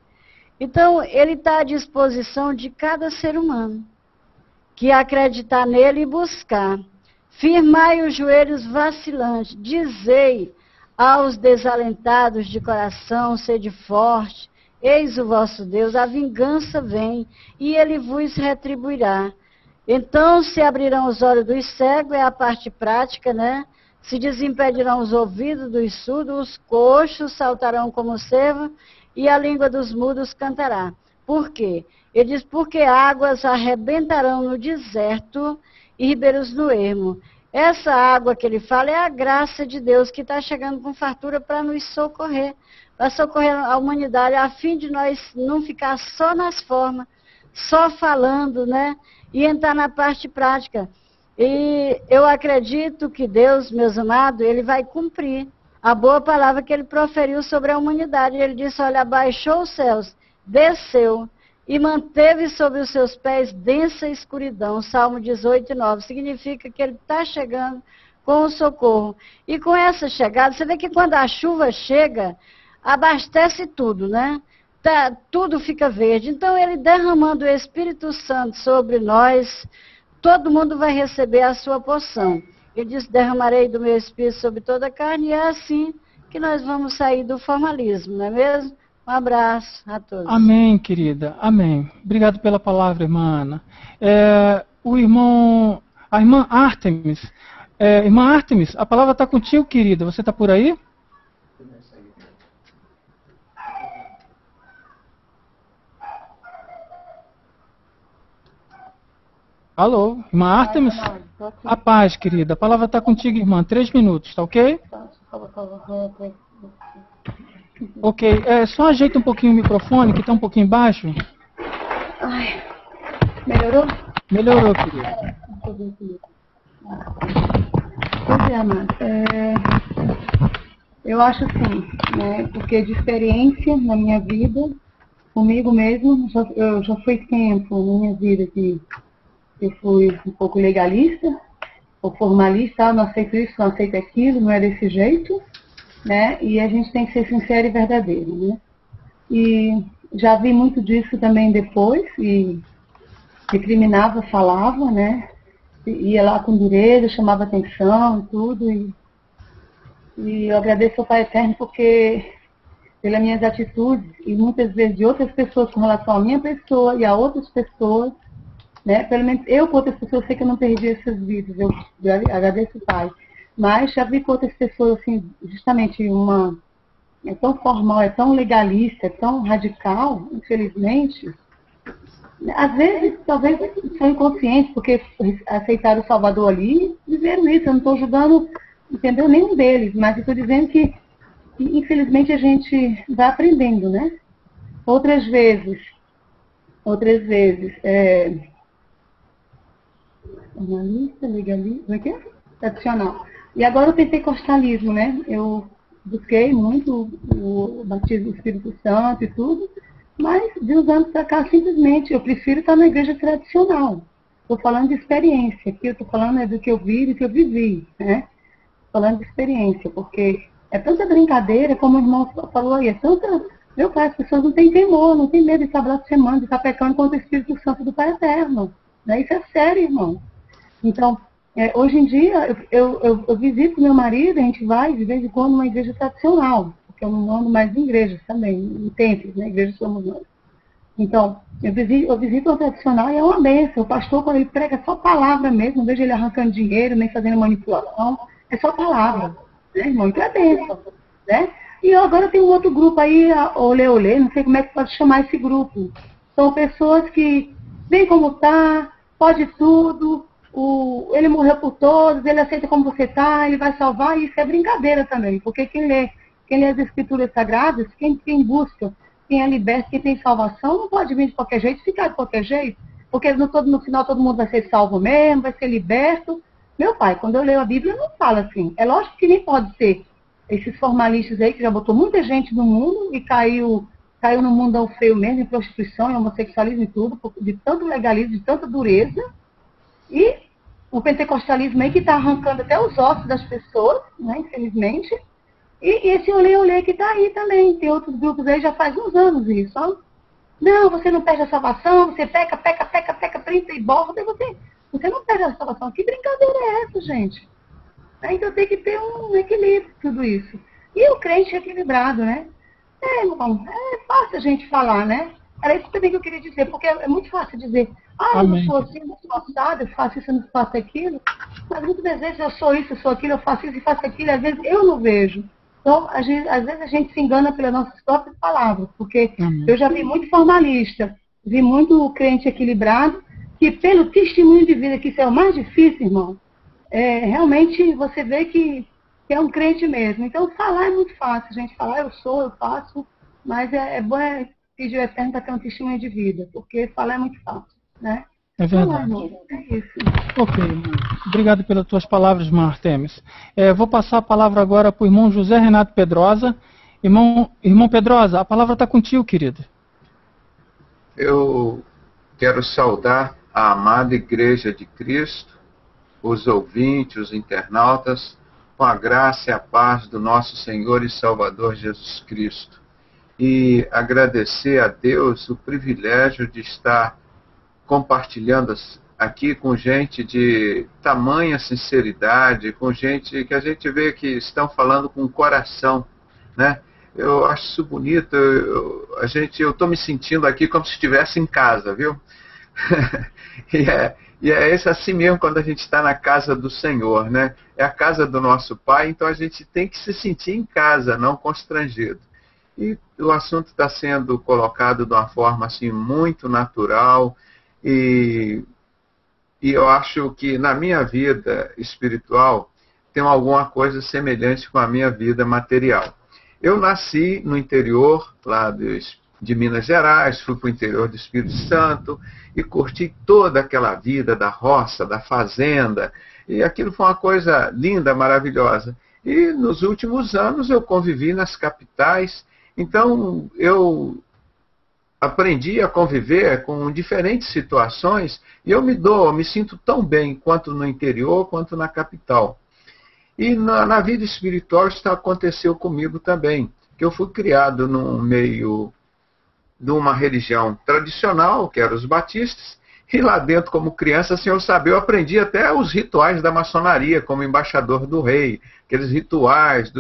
Então, ele está à disposição de cada ser humano, que acreditar nele e buscar. Firmai os joelhos vacilantes, dizei aos desalentados de coração, sede forte, Eis o vosso Deus, a vingança vem, e ele vos retribuirá. Então se abrirão os olhos dos cegos, é a parte prática, né? Se desimpedirão os ouvidos dos surdos, os coxos saltarão como cervo, e a língua dos mudos cantará. Por quê? Ele diz, porque águas arrebentarão no deserto e ribeiros no ermo. Essa água que ele fala é a graça de Deus que está chegando com fartura para nos socorrer, para socorrer a humanidade, a fim de nós não ficar só nas formas, só falando, né? E entrar na parte prática. E eu acredito que Deus, meus amados, ele vai cumprir a boa palavra que ele proferiu sobre a humanidade. Ele disse, olha, abaixou os céus, desceu e manteve sobre os seus pés densa escuridão. Salmo 18, 9. Significa que ele está chegando com o socorro. E com essa chegada, você vê que quando a chuva chega, abastece tudo, né? Tudo fica verde. Então, ele derramando o Espírito Santo sobre nós, todo mundo vai receber a sua porção. Ele disse, derramarei do meu Espírito sobre toda a carne, e é assim que nós vamos sair do formalismo, não é mesmo? Um abraço a todos. Amém, querida. Amém. Obrigado pela palavra, irmã Ana. A irmã Artemis. Irmã Artemis, a palavra está contigo, querida. Você está por aí? Alô, irmã Artemis? A paz, querida. A palavra está contigo, irmã. 3 minutos, tá ok? Ok. Só ajeita um pouquinho o microfone, que está um pouquinho baixo. Ai, melhorou? Melhorou, querida. Pois é, amado. Eu acho assim, né? Porque de experiência na minha vida, comigo mesmo, eu já fui tempo na minha vida que eu fui um pouco legalista, ou formalista, não aceito isso, não aceito aquilo, não é desse jeito, né? E a gente tem que ser sincero e verdadeiro, né? E já vi muito disso também depois, e recriminava, falava, né? Ia lá com dureza, chamava atenção e tudo, e eu agradeço ao Pai Eterno porque, pelas minhas atitudes, e muitas vezes de outras pessoas com relação à minha pessoa e a outras pessoas, né? Pelo menos eu com outras pessoas sei que eu não perdi essas vidas, eu agradeço o Pai. Mas já vi com outras pessoas, assim, justamente é tão formal, é tão legalista, é tão radical, infelizmente. Às vezes, talvez são inconscientes, porque aceitaram o Salvador ali, viveram isso. Eu não estou julgando, entendeu, nenhum deles, mas estou dizendo que, infelizmente, a gente vai aprendendo, né? Outras vezes, Analista, legalista, como é que é? Tradicional. E agora o pentecostalismo, né? Eu busquei muito o batismo do Espírito Santo e tudo, mas de uns anos para cá, simplesmente, eu prefiro estar na igreja tradicional. Estou falando de experiência, aqui eu estou falando do que eu vi e do que eu vivi, né? Falando de experiência, porque é tanta brincadeira, como o irmão falou aí, é tanta... Meu Pai, as pessoas não têm temor, não têm medo de estar blasfemando, de estar pecando contra o Espírito Santo do Pai Eterno. Né? Isso é sério, irmão. Então, hoje em dia, eu visito meu marido, a gente vai, de vez em quando, numa igreja tradicional, porque eu não ando mais em igrejas também, em templos, né? Igrejas somos nós. Então, eu visito uma tradicional e é uma bênção. O pastor, quando ele prega, é só palavra mesmo, não vejo ele arrancando dinheiro, nem fazendo manipulação, é só palavra, né, irmão? Então é bênção, né? E agora tem um outro grupo aí, olê, não sei como é que pode chamar esse grupo. São pessoas que vem como tá, pode tudo, ele morreu por todos, ele aceita como você tá, ele vai salvar, e isso é brincadeira também, porque quem lê as escrituras sagradas, quem busca, quem é liberto, quem tem salvação, não pode vir de qualquer jeito, ficar de qualquer jeito, porque no final todo mundo vai ser salvo mesmo, vai ser liberto. Meu pai, quando eu leio a Bíblia, não fala assim. É lógico que nem pode ser esses formalistas aí, que já botou muita gente no mundo e caiu no mundão feio mesmo, em prostituição, em homossexualismo e tudo, de tanto legalismo, de tanta dureza. E o pentecostalismo aí que está arrancando até os ossos das pessoas, né, infelizmente. E esse olê que está aí também. Tem outros grupos aí, já faz uns anos isso. Ó. Não, você não perde a salvação, você peca, 30 e borda, e você não perde a salvação. Que brincadeira é essa, gente? Então tem que ter um equilíbrio tudo isso. E o crente equilibrado, né? Irmão, é fácil a gente falar, né? Era isso também que eu queria dizer, porque é muito fácil dizer, eu não sou assim, eu não sou assado, eu faço isso, eu não faço aquilo. Mas muitas vezes eu sou isso, eu sou aquilo, eu faço isso e faço aquilo, às vezes eu não vejo. Então, às vezes a gente se engana pelas nossas próprias palavras, porque eu já vi muito formalista, vi muito crente equilibrado, que pelo testemunho de vida, que isso é o mais difícil, irmão, realmente você vê que é um crente mesmo. Então, falar é muito fácil, a gente falar, eu sou, eu faço, mas é bom pedir o Eterno para ter um testemunho de vida, porque falar é muito fácil, né? É verdade. É isso. Ok, irmão. Obrigado pelas tuas palavras, irmão Artemis. Vou passar a palavra agora para o irmão José Renato Pedrosa. Irmão Pedrosa, a palavra está contigo, querido. Eu quero saudar a amada Igreja de Cristo, os ouvintes, os internautas, com a graça e a paz do nosso Senhor e Salvador Jesus Cristo. E agradecer a Deus o privilégio de estar compartilhando aqui com gente de tamanha sinceridade, com gente que a gente vê que estão falando com o coração, né? Eu acho isso bonito, eu estou me sentindo aqui como se estivesse em casa, viu? E é assim mesmo quando a gente está na casa do Senhor, né? É a casa do nosso Pai, então a gente tem que se sentir em casa, não constrangido. E o assunto está sendo colocado de uma forma assim muito natural, e eu acho que na minha vida espiritual tem alguma coisa semelhante com a minha vida material. Eu nasci no interior lá de Minas Gerais, fui para o interior do Espírito Santo e curti toda aquela vida da roça, da fazenda, e aquilo foi uma coisa linda, maravilhosa. E nos últimos anos eu convivi nas capitais, então eu aprendi a conviver com diferentes situações e eu me sinto tão bem quanto no interior quanto na capital. E na vida espiritual isso aconteceu comigo também, que eu fui criado num meio de uma religião tradicional, que eram os batistas, e lá dentro, como criança, sem eu saber, eu aprendi até os rituais da maçonaria, como embaixador do rei, aqueles rituais,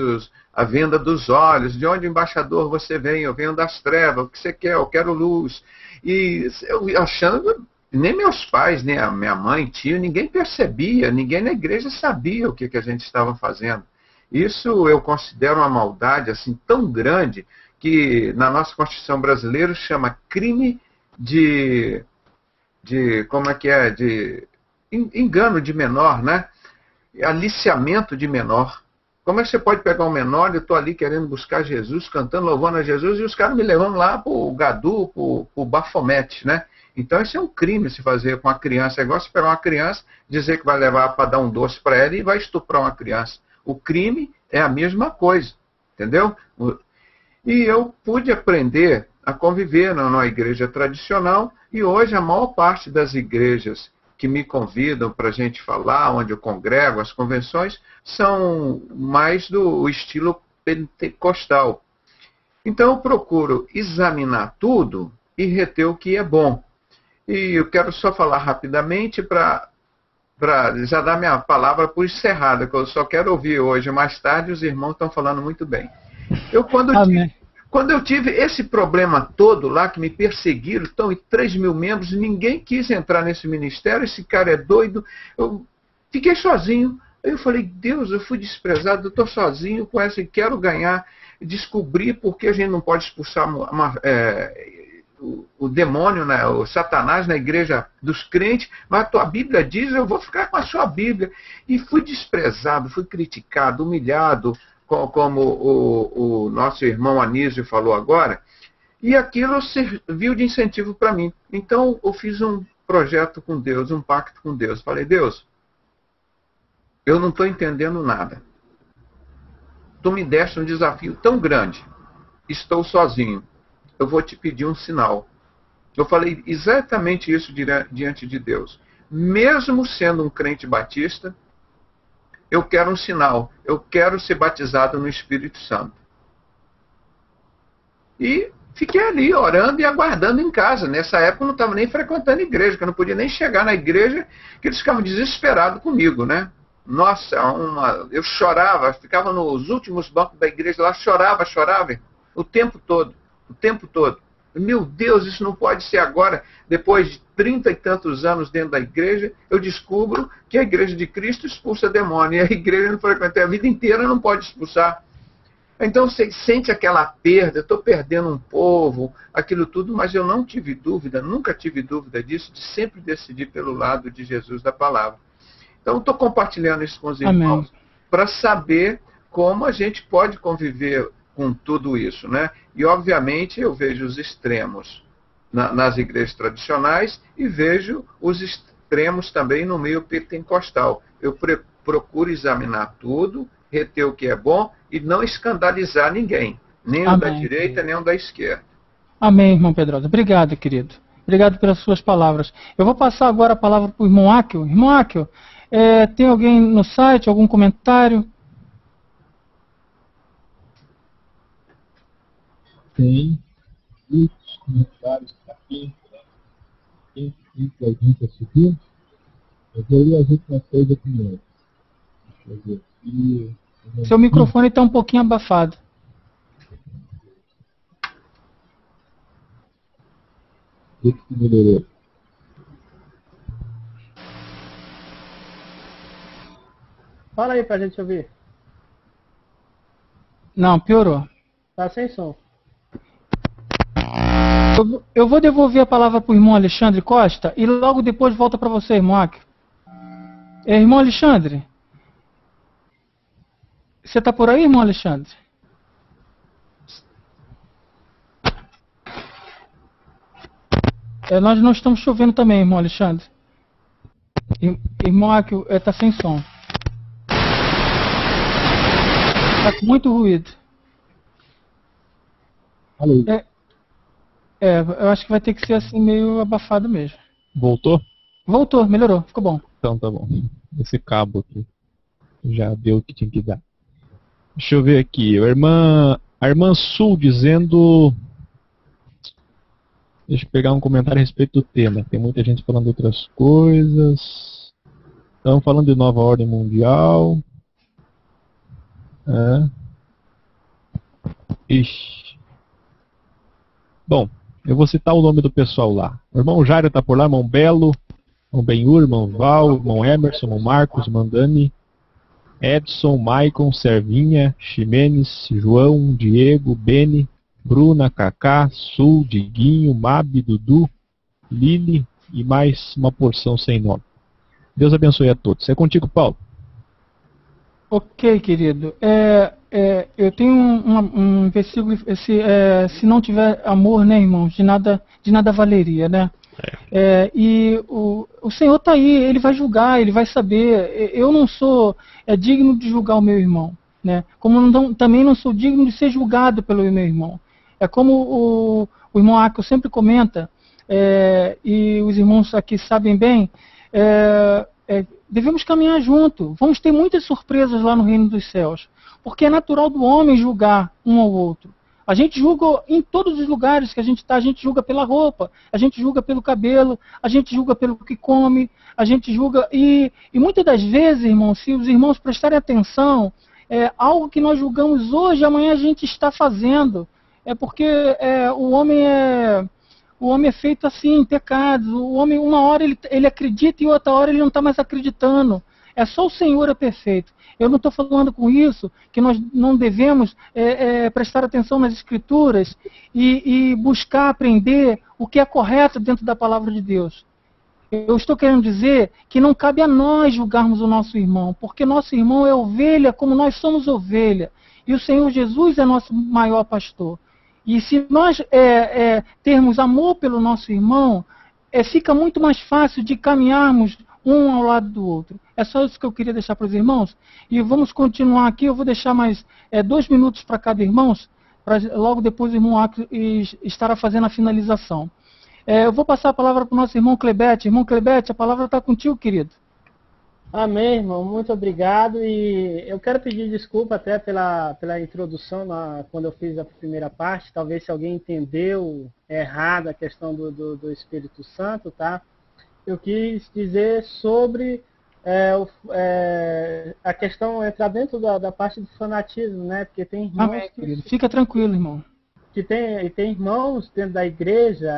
a venda dos olhos, de onde embaixador você vem, eu venho das trevas, o que você quer, eu quero luz. E eu achando, nem meus pais, nem a minha mãe, tio, ninguém percebia, ninguém na igreja sabia o que a gente estava fazendo. Isso eu considero uma maldade assim tão grande, que na nossa Constituição brasileira chama crime de engano de menor, né? Aliciamento de menor. Como é que você pode pegar um menor, eu estou ali querendo buscar Jesus, cantando, louvando a Jesus, e os caras me levando lá para o Gadu, para o Bafomete, né? Então isso é um crime se fazer com uma criança. É igual você pegar uma criança, dizer que vai levar para dar um doce para ela e vai estuprar uma criança. O crime é a mesma coisa, entendeu? E eu pude aprender a conviver numa igreja tradicional, e hoje a maior parte das igrejas que me convidam para a gente falar, onde eu congrego, as convenções, são mais do estilo pentecostal. Então eu procuro examinar tudo e reter o que é bom. E eu quero só falar rapidamente para já dar minha palavra por encerrada, que eu só quero ouvir hoje. Mais tarde os irmãos estão falando muito bem. Quando eu tive esse problema todo lá, que me perseguiram, estão em 3 mil membros, ninguém quis entrar nesse ministério, esse cara é doido, eu fiquei sozinho. Aí eu falei, Deus, eu fui desprezado, eu estou sozinho com essa e quero ganhar, descobrir por que a gente não pode expulsar o demônio, né, o Satanás na igreja dos crentes, mas a tua Bíblia diz, eu vou ficar com a sua Bíblia. E fui desprezado, fui criticado, humilhado, como o nosso irmão Anísio falou agora, e aquilo serviu de incentivo para mim. Então eu fiz um projeto com Deus, um pacto com Deus. Falei, Deus, eu não estou entendendo nada. Tu me deste um desafio tão grande, estou sozinho, eu vou te pedir um sinal. Eu falei exatamente isso diante de Deus. Mesmo sendo um crente batista, eu quero um sinal. Eu quero ser batizado no Espírito Santo. E fiquei ali orando e aguardando em casa. Nessa época eu não estava nem frequentando a igreja, que eu não podia nem chegar na igreja, que eles ficavam desesperados comigo, né? Nossa, eu chorava, ficava nos últimos bancos da igreja lá, chorava. o tempo todo, o tempo todo. Meu Deus, isso não pode ser agora, depois de 30 e tantos anos dentro da igreja, eu descubro que a igreja de Cristo expulsa demônio, e a igreja não frequentei a vida inteira, não pode expulsar. Então você sente aquela perda, eu estou perdendo um povo, aquilo tudo, mas eu não tive dúvida, nunca tive dúvida disso, de sempre decidir pelo lado de Jesus da palavra. Então estou compartilhando isso com os irmãos para saber como a gente pode conviver com tudo isso, né? E obviamente eu vejo os extremos nas igrejas tradicionais e vejo os extremos também no meio pentecostal. Eu procuro examinar tudo, reter o que é bom e não escandalizar ninguém, nem o da direita, nem o da esquerda. Amém, irmão Pedrosa. Obrigado, querido. Obrigado pelas suas palavras. Eu vou passar agora a palavra para o irmão Áquio. Irmão Áquio, tem alguém no site, algum comentário? Tem muitos comentários aqui. Quem a gente a seguir? Eu vou ler as últimas coisas primeiro. Deixa eu ver aqui. Seu microfone está um pouquinho abafado. O que melhorou? Fala aí pra gente ouvir. Não, piorou. Tá sem som. Eu vou devolver a palavra para o irmão Alexandre Costa e logo depois volta para você, irmão Áquio. Irmão Alexandre, você está por aí, irmão Alexandre? Nós não estamos chovendo também, irmão Alexandre. Irmão Áquio, está sem som. Está com muito ruído. Alô. Eu acho que vai ter que ser assim meio abafado mesmo. Voltou? Voltou, melhorou, ficou bom. Então tá bom. Esse cabo aqui já deu o que tinha que dar. Deixa eu ver aqui. A irmã Sul dizendo... Deixa eu pegar um comentário a respeito do tema. Tem muita gente falando outras coisas. Estão falando de nova ordem mundial. Ixi. Bom, eu vou citar o nome do pessoal lá. O irmão Jairo está por lá, irmão Belo, irmão Benhur, irmão Val, irmão Emerson, irmão Marcos, irmão Dani, Edson, Maicon, Servinha, Ximenes, João, Diego, Beni, Bruna, Cacá, Sul, Diguinho, Mabi, Dudu, Lili e mais uma porção sem nome. Deus abençoe a todos. É contigo, Paulo. Ok, querido. Eu tenho um versículo, se não tiver amor, né, irmãos, de nada valeria, né? E o Senhor está aí, Ele vai julgar, Ele vai saber. Eu não sou digno de julgar o meu irmão, né? Como também não sou digno de ser julgado pelo meu irmão. É como o irmão Áquio sempre comenta, e os irmãos aqui sabem bem, devemos caminhar junto. Vamos ter muitas surpresas lá no reino dos céus. Porque é natural do homem julgar um ao outro. A gente julga em todos os lugares que a gente está. A gente julga pela roupa, a gente julga pelo cabelo, a gente julga pelo que come, a gente julga... E muitas das vezes, irmãos, se os irmãos prestarem atenção, algo que nós julgamos hoje, amanhã a gente está fazendo. É porque o homem é feito assim, em pecados. O homem, uma hora ele acredita e outra hora ele não está mais acreditando. É só o Senhor é perfeito. Eu não estou falando com isso que nós não devemos prestar atenção nas Escrituras e buscar aprender o que é correto dentro da palavra de Deus. Eu estou querendo dizer que não cabe a nós julgarmos o nosso irmão, porque nosso irmão é ovelha como nós somos ovelha. E o Senhor Jesus é nosso maior pastor. E se nós termos amor pelo nosso irmão, fica muito mais fácil de caminharmos um ao lado do outro. É só isso que eu queria deixar para os irmãos. E vamos continuar aqui. Eu vou deixar mais 2 minutos para cada irmão, para logo depois o irmão Áquio estará fazendo a finalização. Eu vou passar a palavra para o nosso irmão Clebete. Irmão Clebete, a palavra está contigo, querido. Amém, irmão. Muito obrigado. E eu quero pedir desculpa até pela introdução, quando eu fiz a primeira parte. Talvez se alguém entendeu errado a questão do Espírito Santo, tá? Eu quis dizer sobre a questão, entrar dentro da parte do fanatismo, né? Porque tem irmãos Amém, querido. Fica tranquilo, irmão. tem irmãos dentro da igreja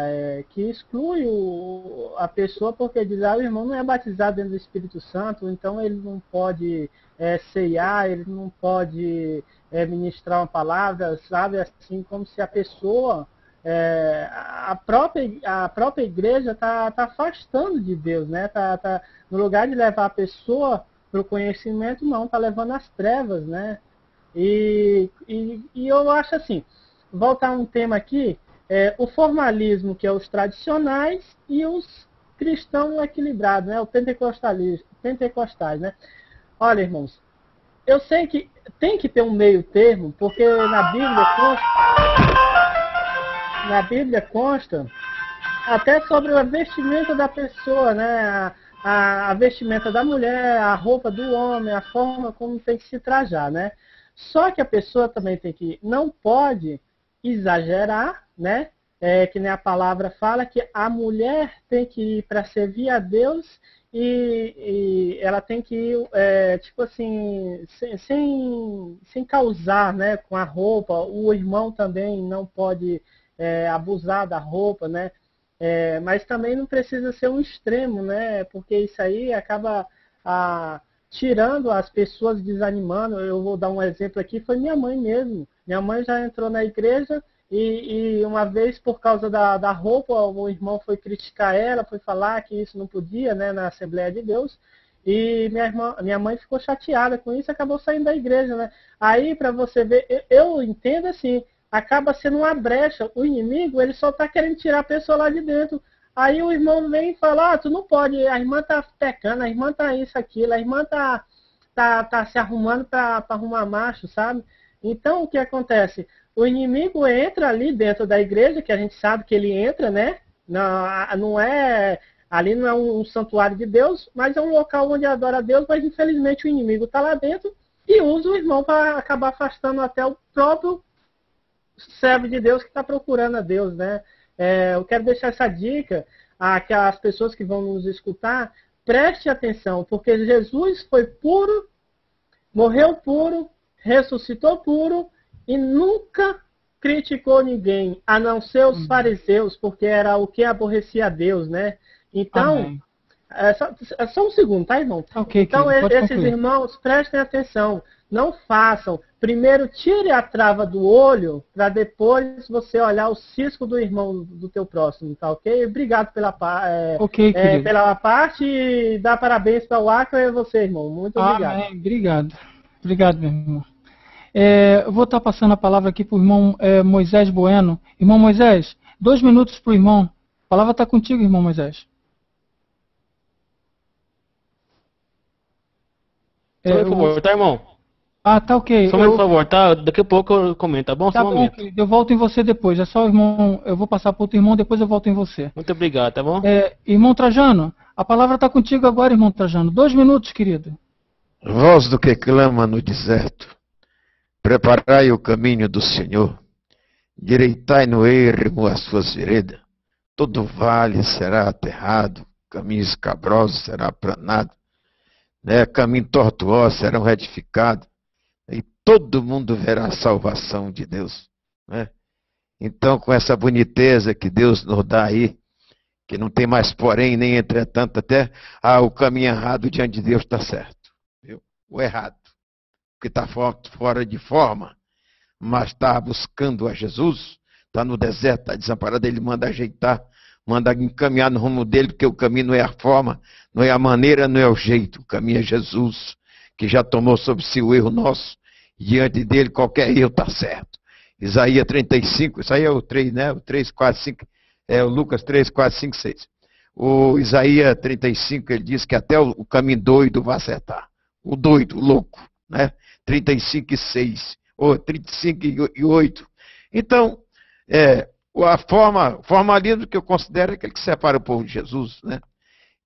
que exclui a pessoa porque diz, o irmão não é batizado dentro do Espírito Santo, então ele não pode ceiar, ele não pode ministrar uma palavra, sabe? Assim, como se a pessoa, a própria igreja está afastando de Deus, né? No lugar de levar a pessoa para o conhecimento, não, está levando às trevas, né? E eu acho assim, voltar a um tema aqui, o formalismo, que é os tradicionais, e os cristãos equilibrados, né? O pentecostais, né? Olha, irmãos, eu sei que tem que ter um meio termo, porque na Bíblia consta até sobre a vestimenta da pessoa, né? A vestimenta da mulher, a roupa do homem, a forma como tem que se trajar, né? Só que a pessoa também não pode exagerar, né? Que nem a palavra fala, que a mulher tem que ir para servir a Deus e ela tem que ir, tipo assim, sem causar, né? Com a roupa. O irmão também não pode abusar da roupa, né? Mas também não precisa ser um extremo, né? Porque isso aí acaba tirando as pessoas, desanimando. Eu vou dar um exemplo aqui, foi minha mãe mesmo. Minha mãe já entrou na igreja e uma vez, por causa da roupa, o irmão foi criticar ela, foi falar que isso não podia, né, na Assembleia de Deus. E minha mãe ficou chateada com isso e acabou saindo da igreja, né? Aí, para você ver, eu entendo assim, acaba sendo uma brecha. O inimigo, ele só está querendo tirar a pessoa lá de dentro. Aí o irmão vem e fala, tu não pode, a irmã tá pecando, a irmã tá isso, aquilo, a irmã tá se arrumando para arrumar macho, sabe? Então, o que acontece? O inimigo entra ali dentro da igreja, que a gente sabe que ele entra, né? Ali não é um santuário de Deus, mas é um local onde adora a Deus, mas infelizmente o inimigo está lá dentro e usa o irmão para acabar afastando até o próprio servo de Deus que está procurando a Deus, né? Eu quero deixar essa dica que as pessoas que vão nos escutar, preste atenção, porque Jesus foi puro, morreu puro, ressuscitou puro e nunca criticou ninguém, a não ser os fariseus, porque era o que aborrecia a Deus, né? Então, só um segundo, tá, irmão? Okay, então, esses irmãos, prestem atenção, não façam. Primeiro, tire a trava do olho, para depois você olhar o cisco do irmão do teu próximo, tá ok? Obrigado pela parte e dá parabéns para o Acre e você, irmão. Muito obrigado. Obrigado. Obrigado, meu irmão. Eu vou estar passando a palavra aqui para o irmão Moisés Bueno. Irmão Moisés, 2 minutos para o irmão. A palavra está contigo, irmão Moisés. Por favor, tá, irmão? Tá ok. Só por favor, tá? Daqui a pouco eu comento, tá bom? Tá bom, querido. Eu volto em você depois. É só o irmão. Eu vou passar para outro irmão, depois eu volto em você. Muito obrigado, tá bom? Irmão Trajano, a palavra está contigo agora, irmão Trajano. 2 minutos, querido. Voz do que clama no deserto, preparai o caminho do Senhor, direitai no ermo as suas veredas, todo vale será aterrado, caminho escabroso será aplanado, né? Caminho tortuoso serão retificados, e todo mundo verá a salvação de Deus, né? Então, com essa boniteza que Deus nos dá aí, que não tem mais porém, nem entretanto, até o caminho errado diante de Deus está certo. O errado, que está fora de forma, mas está buscando a Jesus, está no deserto, está desamparado, ele manda ajeitar, manda encaminhar no rumo dele, porque o caminho não é a forma, não é a maneira, não é o jeito, o caminho é Jesus, que já tomou sobre si o erro nosso, e diante dele qualquer erro está certo. Isaías 35, isso aí é o 3, né? O 3, 4, 5, o Lucas 3, 4, 5, 6. O Isaías 35, ele diz que até o caminho doido vai acertar. O doido, o louco, né? 35 e 6, ou 35 e 8. Então, o formalismo que eu considero é aquele que separa o povo de Jesus, né?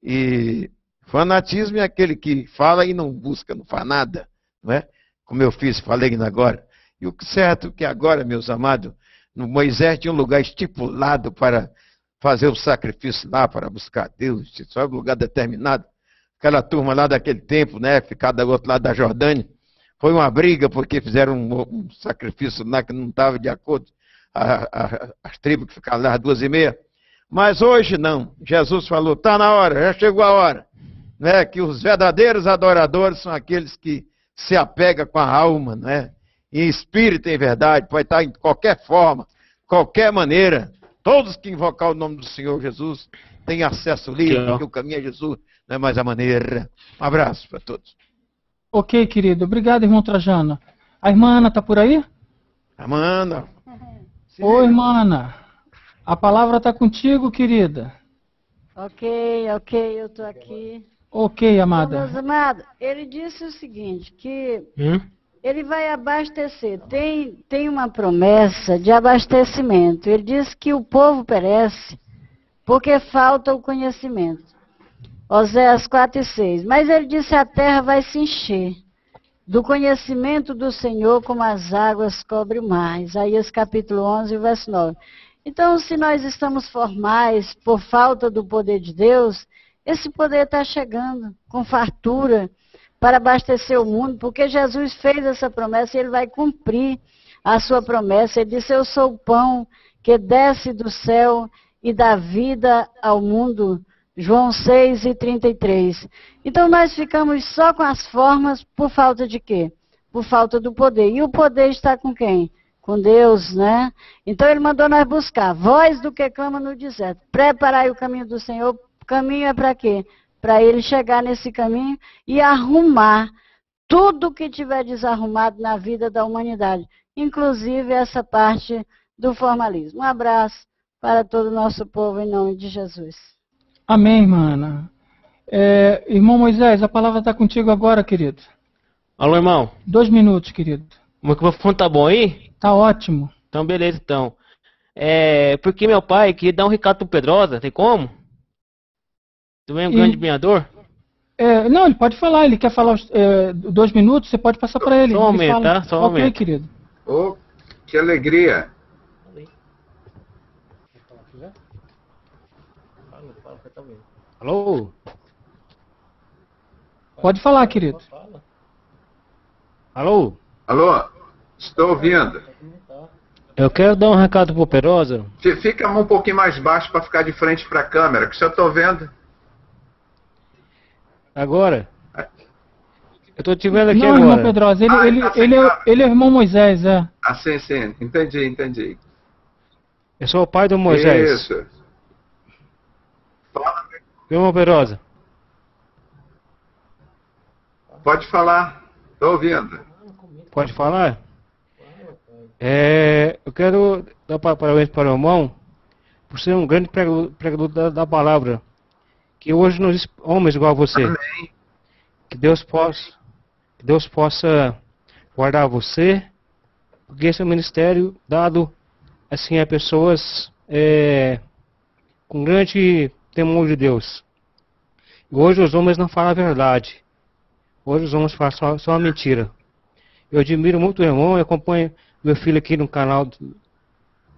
E fanatismo é aquele que fala e não busca, não faz nada, não é? Como eu falei ainda agora. E o certo é que agora, meus amados, Moisés tinha um lugar estipulado para fazer o sacrifício lá, para buscar Deus, só um lugar determinado. Aquela turma lá daquele tempo, né, ficar do outro lado da Jordânia, foi uma briga porque fizeram um sacrifício lá que não estava de acordo. as tribos que ficavam lá às 2h30. Mas hoje não. Jesus falou, está na hora, já chegou a hora. Né? Que os verdadeiros adoradores são aqueles que se apegam com a alma, né? Em espírito, em verdade, pode estar em qualquer forma, qualquer maneira. Todos que invocar o nome do Senhor Jesus têm acesso livre, porque o caminho é Jesus, não é mais a maneira. Um abraço para todos. Ok, querido. Obrigado, irmão Trajano. A irmã Ana está por aí? Amanda. Oi, irmã Ana. A palavra está contigo, querida. Ok, eu estou aqui. Ok, amada. Meus amados, ele disse o seguinte, que ele vai abastecer. Tem uma promessa de abastecimento. Ele diz que o povo perece porque falta o conhecimento. Oséias 4:6. Mas ele disse a terra vai se encher do conhecimento do Senhor como as águas cobrem o mar. Isaías capítulo 11, verso 9. Então, se nós estamos formais por falta do poder de Deus, esse poder está chegando com fartura para abastecer o mundo, porque Jesus fez essa promessa e ele vai cumprir a sua promessa. Ele disse, eu sou o pão que desce do céu e dá vida ao mundo. João 6:33. Então nós ficamos só com as formas por falta de quê? Por falta do poder. E o poder está com quem? Com Deus, né? Então ele mandou nós buscar. Voz do que clama no deserto. Preparai o caminho do Senhor. O caminho é para quê? Para ele chegar nesse caminho e arrumar tudo que tiver desarrumado na vida da humanidade. Inclusive essa parte do formalismo. Um abraço para todo o nosso povo em nome de Jesus. Amém, irmã Ana. Irmão Moisés, a palavra está contigo agora, querido. Alô, irmão. 2 minutos, querido. O microfone tá bom aí? Tá ótimo. Então, beleza, então. Porque meu pai queria dar um recado pro Pedrosa, tem como? Tu é um grande ganhador? Não, ele pode falar, ele quer falar 2 minutos, você pode passar para ele. Só um momento, tá? Só um momento. Ok, querido. Oh, que alegria. Alô? Pode falar, querido. Alô? Alô, estou ouvindo. Eu quero dar um recado pro Pedrosa. Fica um pouquinho mais baixo para ficar de frente para a câmera, que eu estou vendo. Agora? Eu tô te vendo aqui não, agora. Irmão Pedrosa, ele é irmão Moisés, Ah, sim, entendi. Eu sou o pai do Moisés. Isso. Fala. Irmão Pedrosa. Pode falar, estou ouvindo. Pode falar? Eu quero dar parabéns para o irmão por ser um grande pregador da palavra. Que hoje nós, homens igual a você, Amém. que Deus possa guardar você, porque esse é um ministério dado assim a pessoas com grande temor de Deus. Hoje os homens não falam a verdade. Hoje os homens falam só a mentira. Eu admiro muito o irmão e acompanho meu filho aqui no canal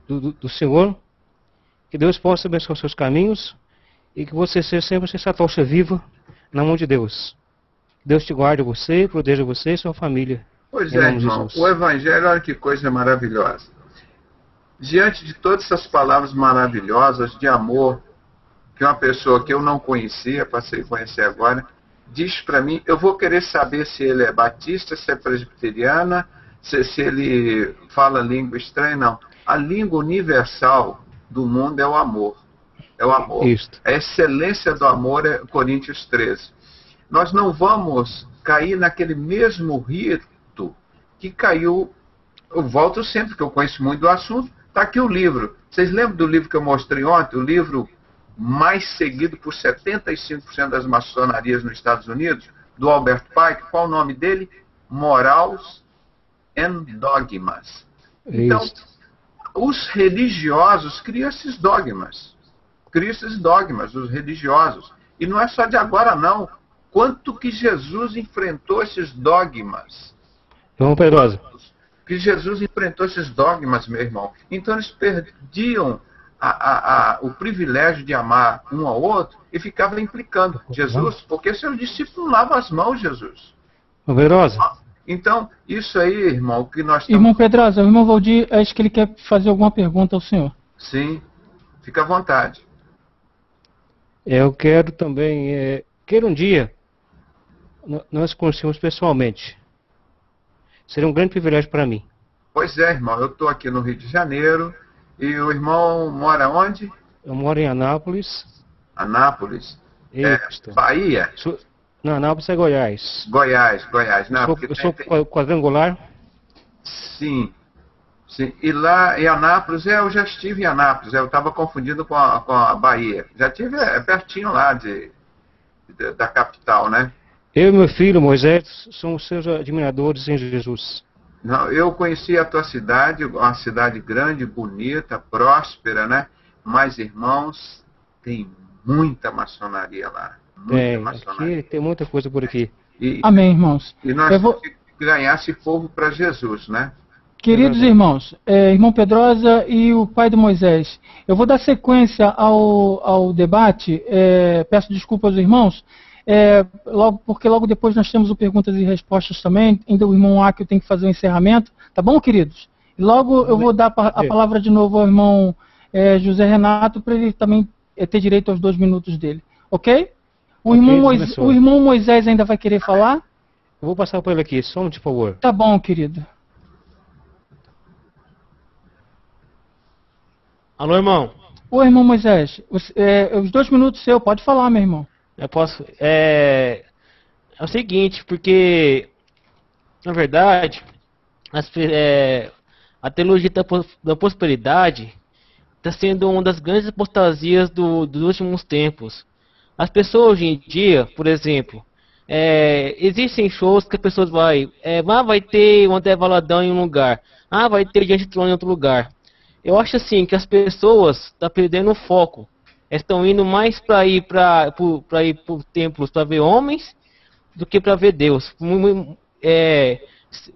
do Senhor. Que Deus possa abençoar os seus caminhos e que você seja sempre essa tocha viva na mão de Deus. Deus te guarde você, proteja você e sua família. Pois é, irmão. O Evangelho, olha que coisa maravilhosa. Diante de todas essas palavras maravilhosas de amor, que uma pessoa que eu não conhecia, passei a conhecer agora, diz para mim, eu vou querer saber se ele é batista, se é presbiteriana, se ele fala língua estranha, não. A língua universal do mundo é o amor. É o amor. Isto. A excelência do amor é Coríntios 13. Nós não vamos cair naquele mesmo rito que caiu. Eu volto sempre, que eu conheço muito do assunto. Está aqui o livro. Vocês lembram do livro que eu mostrei ontem? O livro mais seguido por 75% das maçonarias nos Estados Unidos, do Albert Pike. Qual o nome dele? Morals and Dogmas. Então, os religiosos criam esses dogmas. Os religiosos. E não é só de agora, não. Quanto que Jesus enfrentou esses dogmas? Irmão Pedrosa. Que Jesus enfrentou esses dogmas, meu irmão. Então eles perdiam o privilégio de amar um ao outro e ficavam implicando. Jesus, porque seu discípulo não lava as mãos, Jesus. Irmão Pedrosa. Então, isso aí, irmão, o que nós estamos... Irmão Pedrosa, o irmão Valdir, acho que ele quer fazer alguma pergunta ao senhor. Sim, fica à vontade. Eu quero também, quero um dia, nós conhecemos pessoalmente. Seria um grande privilégio para mim. Pois é, irmão, eu estou aqui no Rio de Janeiro, e o irmão mora onde? Eu moro em Anápolis. Anápolis? Isso. Bahia? Não, Anápolis é Goiás. Goiás. Não, eu sou quadrangular. Sim. E lá em Anápolis, eu já estive em Anápolis, eu estava confundindo com a Bahia. Já estive pertinho lá da capital, né? Eu e meu filho, Moisés, somos seus admiradores em Jesus. Não, eu conheci a tua cidade, uma cidade grande, bonita, próspera, né? Mas, irmãos, tem muita maçonaria lá. Aqui tem muita coisa por aqui. Amém, irmãos. E nós temos que ganhar esse povo para Jesus, né? Queridos irmãos, irmão Pedrosa e o pai do Moisés, eu vou dar sequência ao debate, peço desculpas aos irmãos, porque logo depois nós temos o perguntas e respostas também, ainda o irmão Akio tem que fazer o encerramento, tá bom, queridos? E logo eu vou dar a palavra de novo ao irmão José Renato, para ele também ter direito aos 2 minutos dele, ok? O irmão Moisés ainda vai querer falar? Eu vou passar para ele aqui, só por favor. Tá bom, querido. Alô, irmão. Oi, irmão Moisés. Os 2 minutos seu, pode falar, meu irmão. Eu posso. É o seguinte, porque na verdade a teologia da prosperidade está sendo uma das grandes apostasias dos últimos tempos. As pessoas hoje em dia, por exemplo, existem shows que as pessoas vai ter um André Valadão em um lugar, vai ter Diante do Trono em outro lugar. Eu acho assim que as pessoas estão perdendo o foco. Estão indo mais para ir para templos para ver homens do que para ver Deus.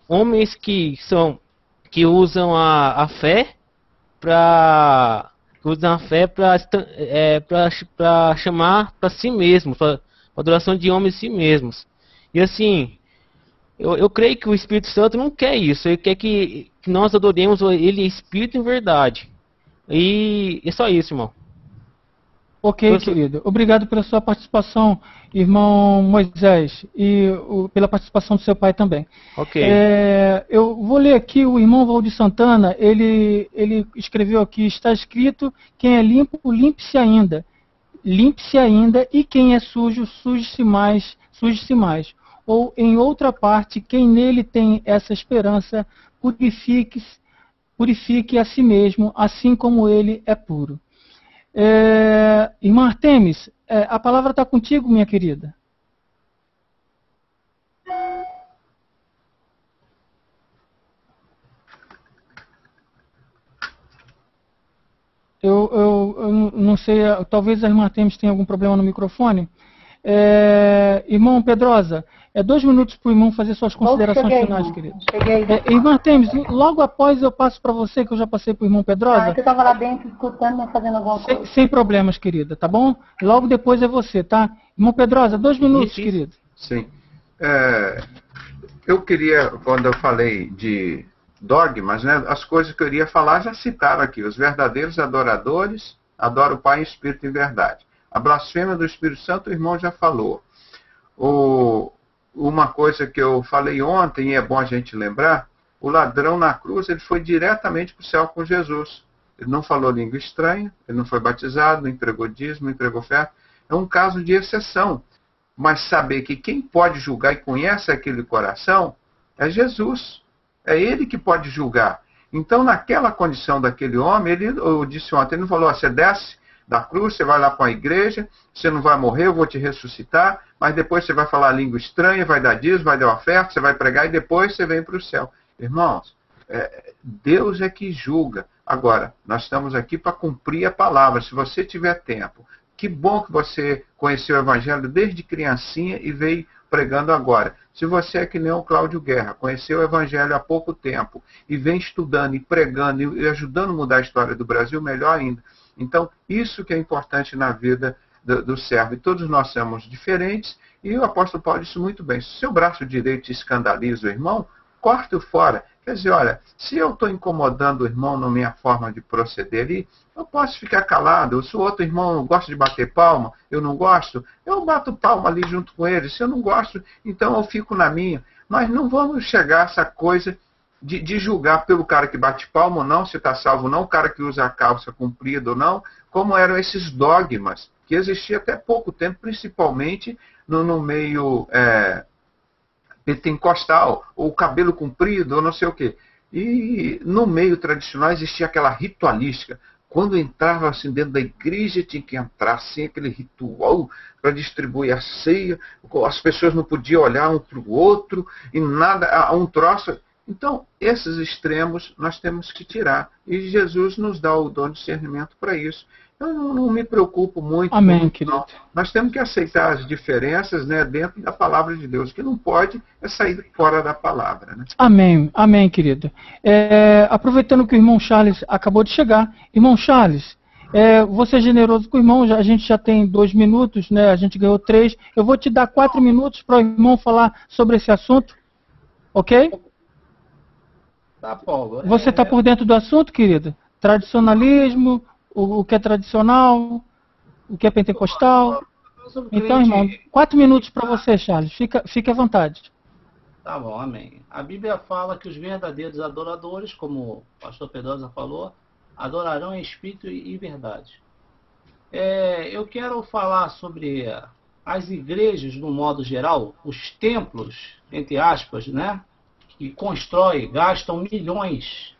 Homens que usam a fé para chamar para si mesmos, para adoração de homens em si mesmos. E assim, eu creio que o Espírito Santo não quer isso. Ele quer que nós adoremos ele Espírito em verdade. E é só isso, irmão. Ok, querido. Obrigado pela sua participação, irmão Moisés, e pela participação do seu pai também. Ok. Eu vou ler aqui o irmão Valdir Santana, ele escreveu aqui, está escrito, quem é limpo, limpe-se ainda. Limpe-se ainda, e quem é sujo, suje-se mais. Ou, em outra parte, quem nele tem essa esperança, purifique a si mesmo, assim como ele é puro. Irmã Artemis, a palavra está contigo, minha querida. Eu não sei, talvez a irmã Artemis tenha algum problema no microfone. Irmão Pedrosa, 2 minutos para o irmão fazer suas considerações finais, querido. Irmã Artemis, logo após eu passo para você, que eu já passei para o irmão Pedrosa. Eu estava lá dentro escutando, mas fazendo alguma coisa. Sem problemas, querida, tá bom? Logo depois é você, tá? Irmão Pedrosa, 2 minutos, querido. Sim. Eu queria, quando eu falei de dogmas, né, as coisas que eu iria falar já citaram aqui. Os verdadeiros adoradores adoram o Pai em Espírito e em verdade. A blasfêmia do Espírito Santo, o irmão já falou. Uma coisa que eu falei ontem, e é bom a gente lembrar, o ladrão na cruz, ele foi diretamente para o céu com Jesus. Ele não falou língua estranha, ele não foi batizado, não entregou dízimo, não entregou oferta. É um caso de exceção. Mas saber que quem pode julgar e conhece aquele coração é Jesus. É ele que pode julgar. Então, naquela condição daquele homem, eu disse ontem, ele não falou, você desce da cruz, você vai lá com a igreja, você não vai morrer, eu vou te ressuscitar, mas depois você vai falar língua estranha, vai dar dízimo, vai dar oferta, você vai pregar e depois você vem para o céu. Irmãos, Deus é que julga. Agora, nós estamos aqui para cumprir a palavra, se você tiver tempo. Que bom que você conheceu o Evangelho desde criancinha e veio pregando agora. Se você é que nem o Cláudio Guerra, conheceu o Evangelho há pouco tempo e vem estudando e pregando e ajudando a mudar a história do Brasil, melhor ainda. Então, isso que é importante na vida do servo. E todos nós somos diferentes E o apóstolo Paulo disse muito bem, se o seu braço direito escandaliza o irmão, corte-o fora. Quer dizer, olha, se eu estou incomodando o irmão na minha forma de proceder ali, eu posso ficar calado. Se o outro irmão gosta de bater palma, eu não gosto, eu bato palma ali junto com ele. Se eu não gosto, então eu fico na minha. Mas não vamos chegar a essa coisa de julgar pelo cara que bate palma ou não, se está salvo ou não, o cara que usa a calça comprida ou não, como eram esses dogmas que existiam até pouco tempo, principalmente no meio pentecostal, ou cabelo comprido, ou não sei o quê. E no meio tradicional existia aquela ritualística. Quando entrava assim dentro da igreja, tinha que entrar assim, aquele ritual para distribuir a ceia, as pessoas não podiam olhar um para o outro, e nada, um troço. Então, esses extremos nós temos que tirar. E Jesus nos dá o dom de discernimento para isso. Eu não me preocupo muito. Amém, querido. Nós temos que aceitar as diferenças, né, dentro da palavra de Deus. O que não pode é sair fora da palavra. Né? Amém, amém, querido. Aproveitando que o irmão Charles acabou de chegar. Irmão Charles, você é generoso com o irmão, a gente já tem 2 minutos, né, a gente ganhou 3. Eu vou te dar 4 minutos para o irmão falar sobre esse assunto. Ok? Tá, Paulo. Você está por dentro do assunto, querido? Tradicionalismo, o que é tradicional, o que é pentecostal. Então, irmão, 4 minutos para você, Charles. Fique à vontade. Tá bom, amém. A Bíblia fala que os verdadeiros adoradores, como o pastor Pedrosa falou, adorarão em espírito e verdade. Eu quero falar sobre as igrejas, no modo geral, os templos, entre aspas, né? Que constroem, gastam milhões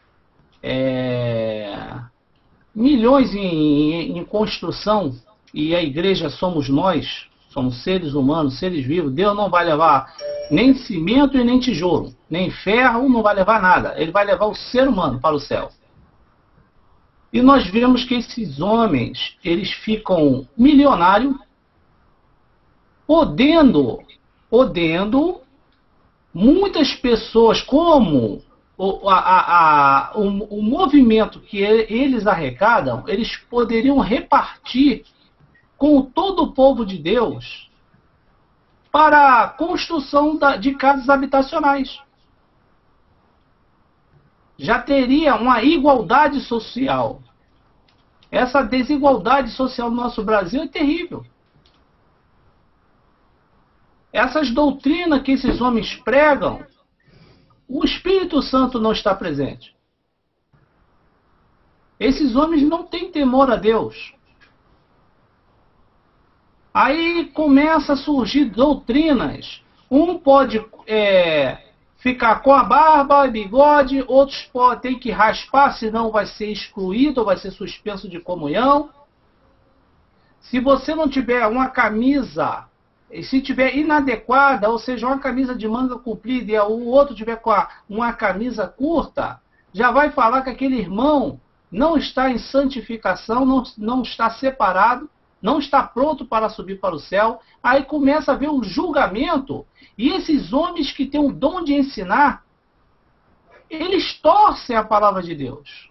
em construção, e a igreja somos nós, somos seres humanos, seres vivos. Deus não vai levar nem cimento e nem tijolo, nem ferro, não vai levar nada. Ele vai levar o ser humano para o céu. E nós vemos que esses homens, eles ficam milionários, podendo muitas pessoas, como o movimento que eles arrecadam, eles poderiam repartir com todo o povo de Deus para a construção de casas habitacionais. Já teria uma igualdade social. Essa desigualdade social no nosso Brasil é terrível. Essas doutrinas que esses homens pregam, o Espírito Santo não está presente. Esses homens não têm temor a Deus. Aí começa a surgir doutrinas. Um pode ficar com a barba e bigode, outros podem que raspar, senão vai ser excluído ou vai ser suspenso de comunhão. Se você não tiver uma camisa, e se tiver inadequada, ou seja, uma camisa de manga comprida e o outro tiver com uma camisa curta, já vai falar que aquele irmão não está em santificação, não está separado, não está pronto para subir para o céu. Aí começa a haver um julgamento, e esses homens que têm o dom de ensinar, eles torcem a palavra de Deus.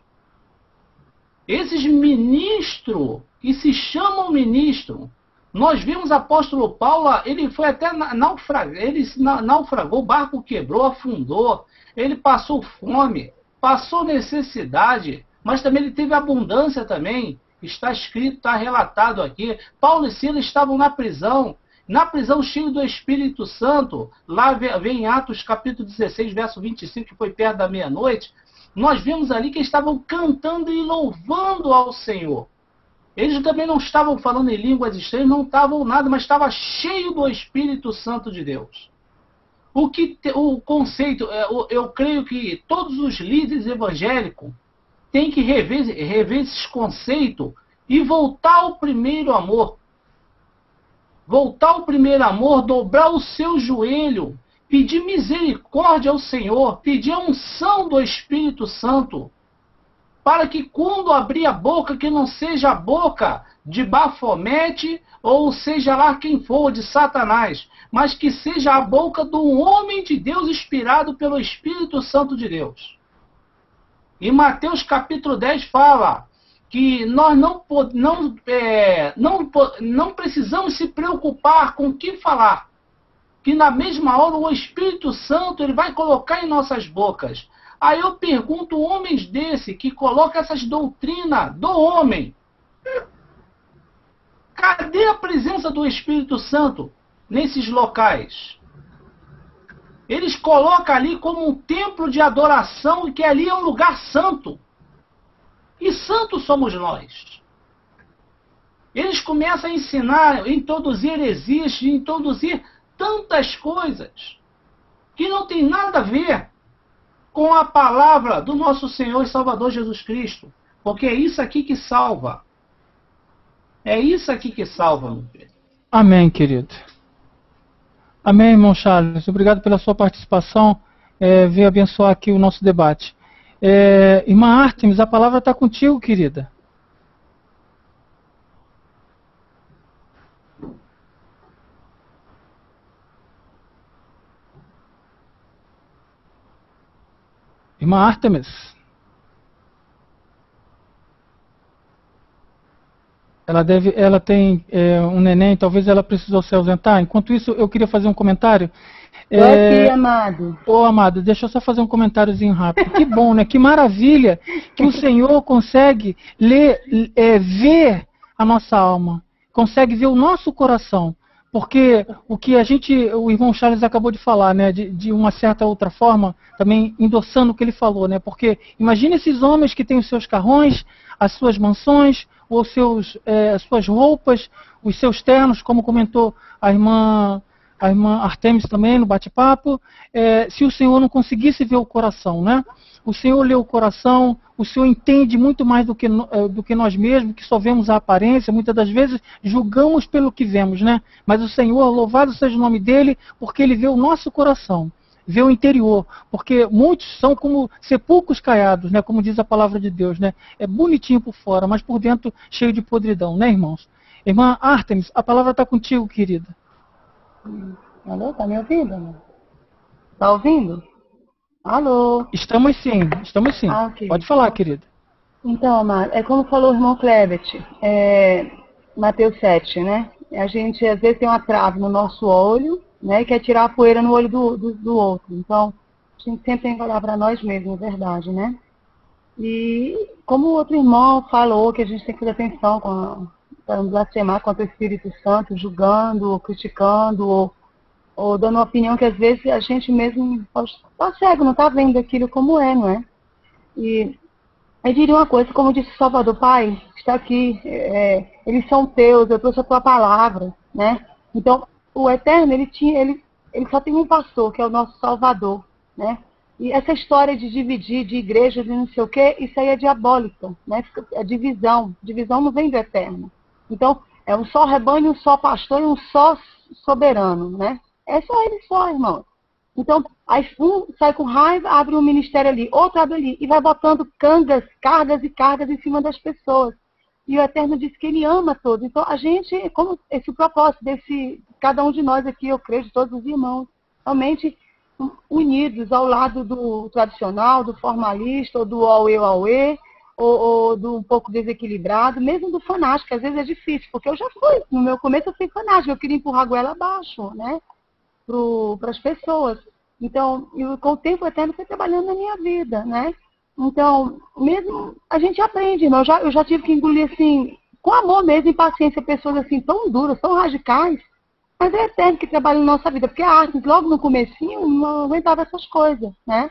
Esses ministros, que se chamam ministro, nós vimos o apóstolo Paulo, ele foi até naufragou, o barco quebrou, afundou, ele passou fome, passou necessidade, mas também ele teve abundância também. Está escrito, está relatado aqui. Paulo e Silas estavam na prisão cheio do Espírito Santo. Lá vem em Atos capítulo 16, verso 25, que foi perto da meia-noite. Nós vimos ali que estavam cantando e louvando ao Senhor. Eles também não estavam falando em línguas estranhas, não estavam nada, mas estava cheio do Espírito Santo de Deus. O conceito, eu creio que todos os líderes evangélicos têm que rever esses conceitos e voltar ao primeiro amor. Voltar ao primeiro amor, dobrar o seu joelho, pedir misericórdia ao Senhor, pedir a unção do Espírito Santo, para que quando abrir a boca, que não seja a boca de Bafomete, ou seja lá quem for, de Satanás, mas que seja a boca do homem de Deus inspirado pelo Espírito Santo de Deus. Em Mateus capítulo 10 fala que nós não precisamos se preocupar com o que falar, que na mesma hora o Espírito Santo ele vai colocar em nossas bocas. Aí eu pergunto, homens desse que colocam essas doutrinas do homem, cadê a presença do Espírito Santo nesses locais? Eles colocam ali como um templo de adoração e que ali é um lugar santo. E santos somos nós. Eles começam a ensinar, a introduzir heresias, a introduzir tantas coisas que não tem nada a ver com a palavra do nosso Senhor e Salvador Jesus Cristo. Porque é isso aqui que salva. É isso aqui que salva, meu filho. Amém, querido. Amém, irmão Charles. Obrigado pela sua participação. Veio abençoar aqui o nosso debate. Irmã Artemis, a palavra está contigo, querida. Irmã Artemis. Ela tem um neném, talvez ela precisou se ausentar. Enquanto isso, eu queria fazer um comentário. Aqui, amado. Ô, amado, deixa eu só fazer um comentáriozinho rápido. Que bom, né? Que maravilha que o Senhor consegue ver a nossa alma, consegue ver o nosso coração. Porque o que o irmão Charles acabou de falar, né, de uma certa outra forma, também endossando o que ele falou, né? Porque imagine esses homens que têm os seus carrões, as suas mansões, ou as suas roupas, os seus ternos, como comentou a irmã Artemis também no bate-papo, se o Senhor não conseguisse ver o coração, né? O Senhor lê o coração, o Senhor entende muito mais do que nós mesmos, que só vemos a aparência, muitas das vezes julgamos pelo que vemos, né? Mas o Senhor, louvado seja o nome dele, porque ele vê o nosso coração, vê o interior, porque muitos são como sepulcros caiados, né? Como diz a palavra de Deus, né? É bonitinho por fora, mas por dentro cheio de podridão, né, irmãos? Irmã Artemis, a palavra está contigo, querida. Alô, tá me ouvindo? Tá ouvindo? Alô? Estamos sim. Ah, okay. Pode falar, querida. Então, amado, como falou o irmão Klebet, Mateus 7, né? A gente às vezes tem uma trave no nosso olho, né? E quer tirar a poeira no olho do outro. Então, a gente sempre tem que olhar para nós mesmos, é verdade, né? E como o outro irmão falou, que a gente tem que fazer atenção para não blasfemar contra o Espírito Santo, julgando, ou criticando, ou dando uma opinião que às vezes a gente mesmo está cego, não está vendo aquilo como é, não é? E eu diria uma coisa, como disse o Salvador, Pai, está aqui, eles são teus, eu trouxe a tua palavra, né? Então, o Eterno, ele só tem um pastor, que é o nosso Salvador, né? E essa história de dividir, de igreja, de não sei o quê, isso aí é diabólica, né? É divisão. Divisão não vem do Eterno. Então, é um só rebanho, um só pastor e um só soberano, né? É só ele só, irmão. Então, aí um sai com raiva, abre um ministério ali, outro abre ali, e vai botando cargas e cargas em cima das pessoas. E o Eterno diz que ele ama todos. Então, a gente, como esse propósito cada um de nós aqui, eu creio, de todos os irmãos, realmente unidos ao lado do tradicional, do formalista, ou do auê, ou do um pouco desequilibrado, mesmo do fanático, às vezes é difícil, porque eu já fui, no meu começo eu fui fanático, eu queria empurrar a goela abaixo, né, para as pessoas. Então, com o tempo o Eterno foi trabalhando na minha vida, né. Então, mesmo a gente aprende, irmão, eu já tive que engolir, assim, com amor mesmo, em paciência, pessoas assim, tão duras, tão radicais, mas é o Eterno que trabalha na nossa vida, porque a arte, logo no comecinho, não aguentava essas coisas, né.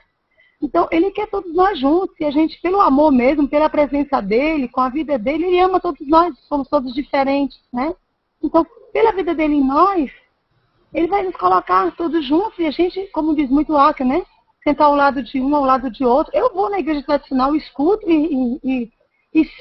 Então, ele quer todos nós juntos, e a gente, pelo amor mesmo, pela presença dele, com a vida dele, ele ama todos nós, somos todos diferentes, né? Então, pela vida dele em nós, ele vai nos colocar todos juntos, e a gente, como diz muito Aca, né? Sentar ao lado de um, ao lado de outro. Eu vou na igreja tradicional, escuto e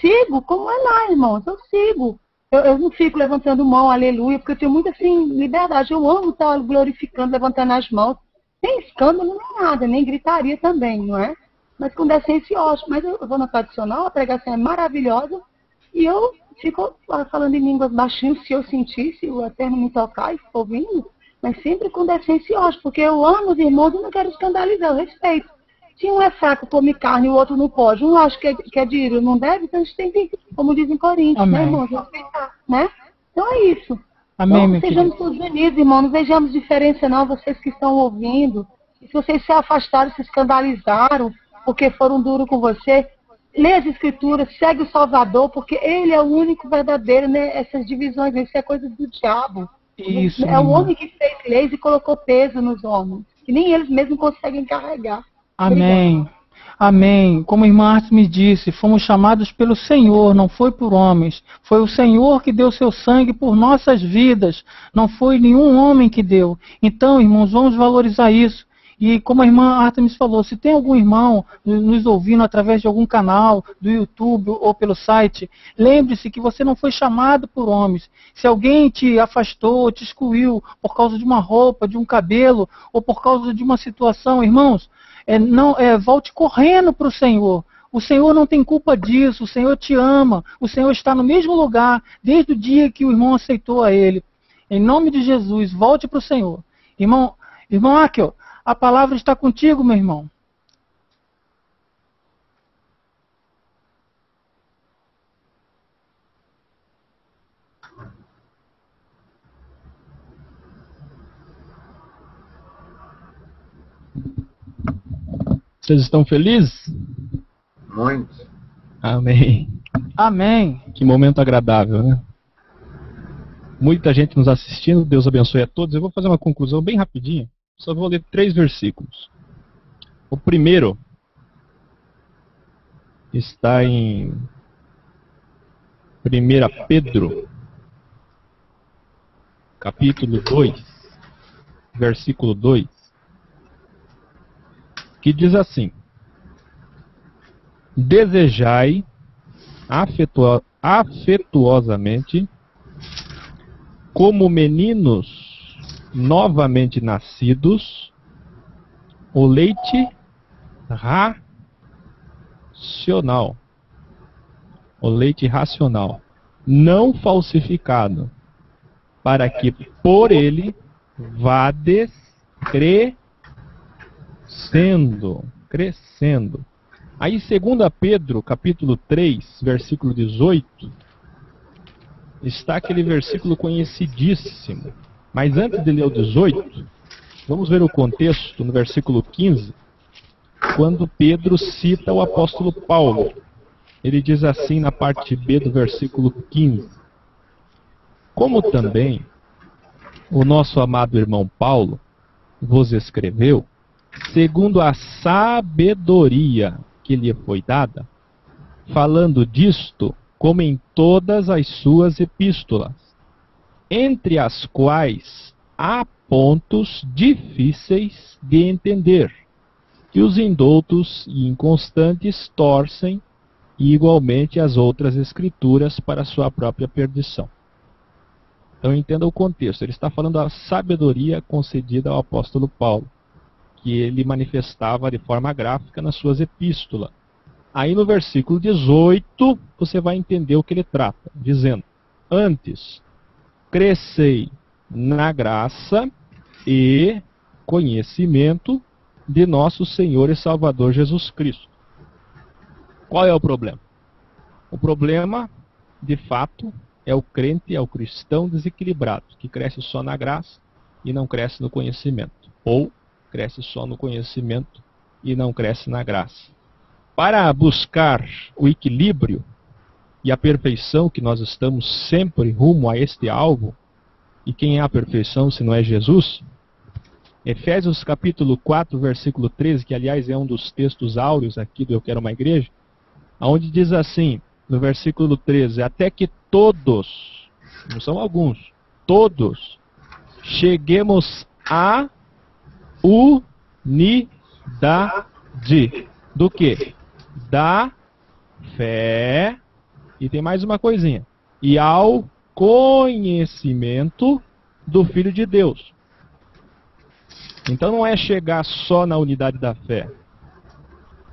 sigo como é lá, irmãos, eu sigo. Eu não fico levantando mão, aleluia, porque eu tenho muita, assim, liberdade. Eu amo estar glorificando, levantando as mãos. Nem escândalo, nem nada, nem gritaria também, não é? Mas com decência, ótimo. Mas eu vou na tradicional, a pregação é maravilhosa, e eu fico falando em línguas baixinho, se eu sentir, se o Eterno me tocar e for ouvindo, mas sempre com decência, ótimo, porque eu amo os irmãos e não quero escandalizar, eu respeito. Se um é fraco, come carne e o outro não pode, um acha que é dinheiro, não deve, então a gente tem que, como diz em Coríntios, né, irmãos, respeitar, né? Então é isso. Amém, Então, meu sejamos querido. todos unidos, irmão. Não vejamos diferença, não. Vocês que estão ouvindo. Se vocês se afastaram, se escandalizaram, porque foram duros com você, lê as Escrituras, segue o Salvador, porque Ele é o único verdadeiro, né? Essas divisões, isso é coisa do diabo. Isso, É o irmão. homem que fez leis e colocou peso nos homens, que nem eles mesmos conseguem carregar. Amém. Amém. Como a irmã Artes me disse, fomos chamados pelo Senhor, não foi por homens. Foi o Senhor que deu seu sangue por nossas vidas. Não foi nenhum homem que deu. Então, irmãos, vamos valorizar isso. E como a irmã Artemis falou, se tem algum irmão nos ouvindo através de algum canal, do YouTube ou pelo site, lembre-se que você não foi chamado por homens. Se alguém te afastou, te excluiu por causa de uma roupa, de um cabelo, ou por causa de uma situação, irmãos, volte correndo para o Senhor. O Senhor não tem culpa disso, o Senhor te ama, o Senhor está no mesmo lugar desde o dia que o irmão aceitou a Ele. Em nome de Jesus, volte para o Senhor. Irmão Akel, a palavra está contigo, meu irmão. Vocês estão felizes? Muito. Amém. Amém. Que momento agradável, né? Muita gente nos assistindo, Deus abençoe a todos. Eu vou fazer uma conclusão bem rapidinha. Só vou ler 3 versículos. O primeiro está em 1 Pedro, capítulo 2, versículo 2, que diz assim: desejai afetuosamente, como meninos novamente nascidos, o leite racional, não falsificado, para que por ele vades crescendo. Aí 2 Pedro, capítulo 3, versículo 18, está aquele versículo conhecidíssimo. Mas antes de ler o 18, vamos ver o contexto no versículo 15, quando Pedro cita o apóstolo Paulo. Ele diz assim na parte B do versículo 15: como também o nosso amado irmão Paulo vos escreveu, segundo a sabedoria que lhe foi dada, falando disto, como em todas as suas epístolas, entre as quais há pontos difíceis de entender, que os indoutos e inconstantes torcem, e igualmente as outras escrituras para sua própria perdição. Então entenda o contexto. Ele está falando da sabedoria concedida ao apóstolo Paulo, que ele manifestava de forma gráfica nas suas epístolas. Aí no versículo 18, você vai entender o que ele trata, dizendo: antes, crescei na graça e conhecimento de nosso Senhor e Salvador Jesus Cristo. Qual é o problema? O problema, de fato, é o crente, é o cristão desequilibrado, que cresce só na graça e não cresce no conhecimento. Ou cresce só no conhecimento e não cresce na graça. Para buscar o equilíbrio e a perfeição, que nós estamos sempre rumo a este alvo, e quem é a perfeição se não é Jesus? Efésios capítulo 4, versículo 13, que aliás é um dos textos áureos aqui do Eu Quero Uma Igreja, onde diz assim, no versículo 13, até que todos, não são alguns, todos, cheguemos à unidade. Do que? Da fé, e tem mais uma coisinha, e ao conhecimento do Filho de Deus. Então não é chegar só na unidade da fé.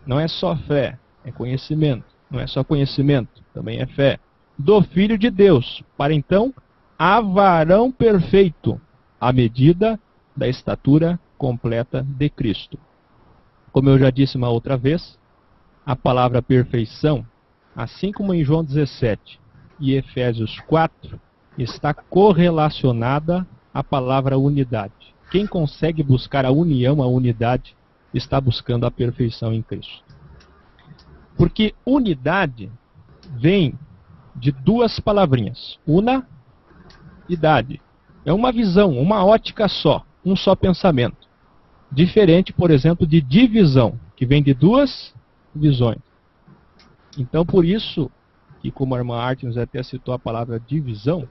Não é só fé, é conhecimento. Não é só conhecimento, também é fé. Do Filho de Deus, para então a varão perfeito, à medida da estatura completa de Cristo. Como eu já disse uma outra vez, a palavra perfeição, assim como em João 17 e Efésios 4, está correlacionada à palavra unidade. Quem consegue buscar a união, a unidade, está buscando a perfeição em Cristo. Porque unidade vem de duas palavrinhas. Una e idade. É uma visão, uma ótica só, um só pensamento. Diferente, por exemplo, de divisão, que vem de duas visões. Então, por isso, e como a irmã Artemis até citou a palavra divisão,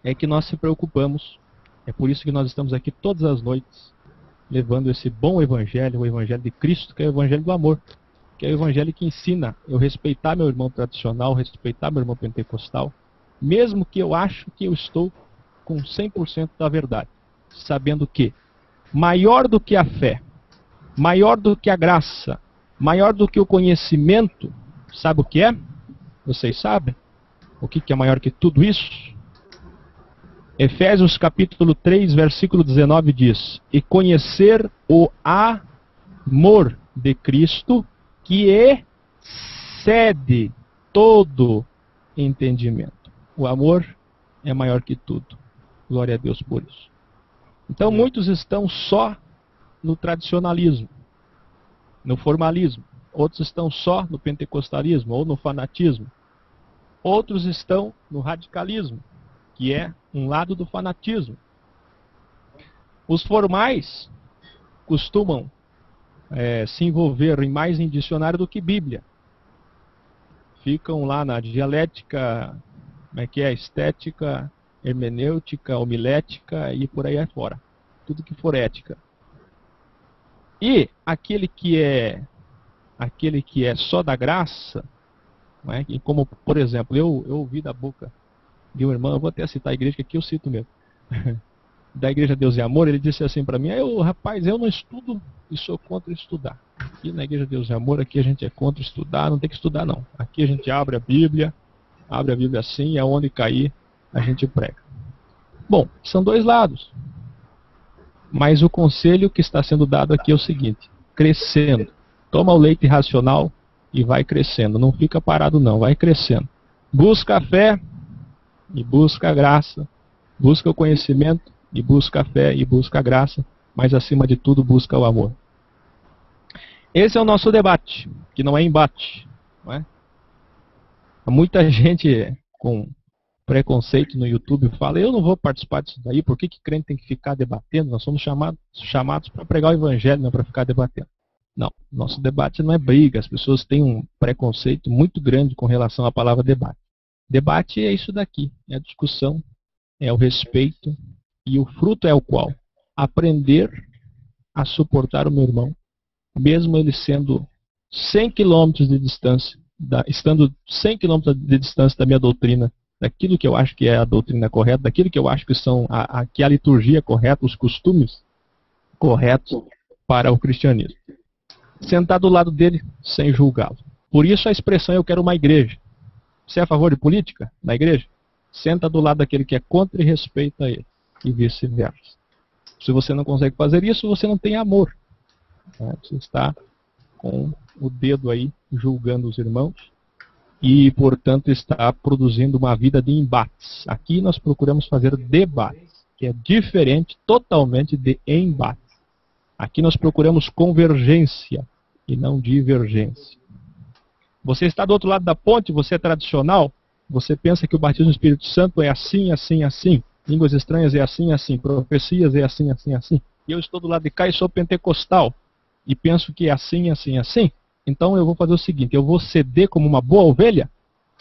é que nós se preocupamos. É por isso que nós estamos aqui todas as noites, levando esse bom evangelho, o evangelho de Cristo, que é o evangelho do amor. Que é o evangelho que ensina eu respeitar meu irmão tradicional, respeitar meu irmão pentecostal, mesmo que eu acho que eu estou com 100% da verdade. Sabendo que maior do que a fé, maior do que a graça, maior do que o conhecimento, sabe o que é? Vocês sabem? O que é maior que tudo isso? Efésios capítulo 3, versículo 19 diz: e conhecer o amor de Cristo, que excede todo entendimento. O amor é maior que tudo. Glória a Deus por isso. Então muitos estão só no tradicionalismo, no formalismo. Outros estão só no pentecostalismo ou no fanatismo. Outros estão no radicalismo, que é um lado do fanatismo. Os formais costumam se envolver mais em dicionário do que Bíblia. Ficam lá na dialética, estética, hermenêutica, homilética e por aí afora. Tudo que for ética. E aquele que é só da graça, e como, por exemplo, eu ouvi da boca de um irmão, eu vou até citar a igreja, que aqui eu cito mesmo, da Igreja Deus e Amor, ele disse assim para mim: rapaz, eu não estudo e sou contra estudar. Aqui na Igreja Deus e Amor, aqui a gente é contra estudar, não tem que estudar não. Aqui a gente abre a Bíblia assim, e aonde cair a gente prega. Bom, são dois lados. Mas o conselho que está sendo dado aqui é o seguinte: crescendo. Toma o leite racional e vai crescendo. Não fica parado não, vai crescendo. Busca a fé e busca a graça. Busca o conhecimento e busca a fé e busca a graça. Mas acima de tudo busca o amor. Esse é o nosso debate, que não é embate. Não é? Há muita gente com preconceito no YouTube fala: eu não vou participar disso daí, por que crente tem que ficar debatendo? Nós somos chamados para pregar o evangelho, não é para ficar debatendo. Não, nosso debate não é briga, as pessoas têm um preconceito muito grande com relação à palavra debate. Debate é isso daqui, é a discussão, é o respeito, e o fruto é o qual? Aprender a suportar o meu irmão, mesmo ele sendo 100 km de distância, estando 100 km de distância da minha doutrina, daquilo que eu acho que é a doutrina correta, daquilo que eu acho que são que a liturgia correta, os costumes corretos para o cristianismo. Sentar do lado dele sem julgá-lo. Por isso a expressão eu quero uma igreja. Você é a favor de política na igreja? Senta do lado daquele que é contra e respeita ele. E vice-versa. Se você não consegue fazer isso, você não tem amor. Você está com o dedo aí julgando os irmãos. E, portanto, está produzindo uma vida de embates. Aqui nós procuramos fazer debates, que é diferente totalmente de embate. Aqui nós procuramos convergência e não divergência. Você está do outro lado da ponte, você é tradicional, você pensa que o batismo do Espírito Santo é assim, assim, assim. Línguas estranhas é assim, assim. Profecias é assim, assim, assim. E eu estou do lado de cá e sou pentecostal. E penso que é assim, assim, assim. Então eu vou fazer o seguinte: eu vou ceder como uma boa ovelha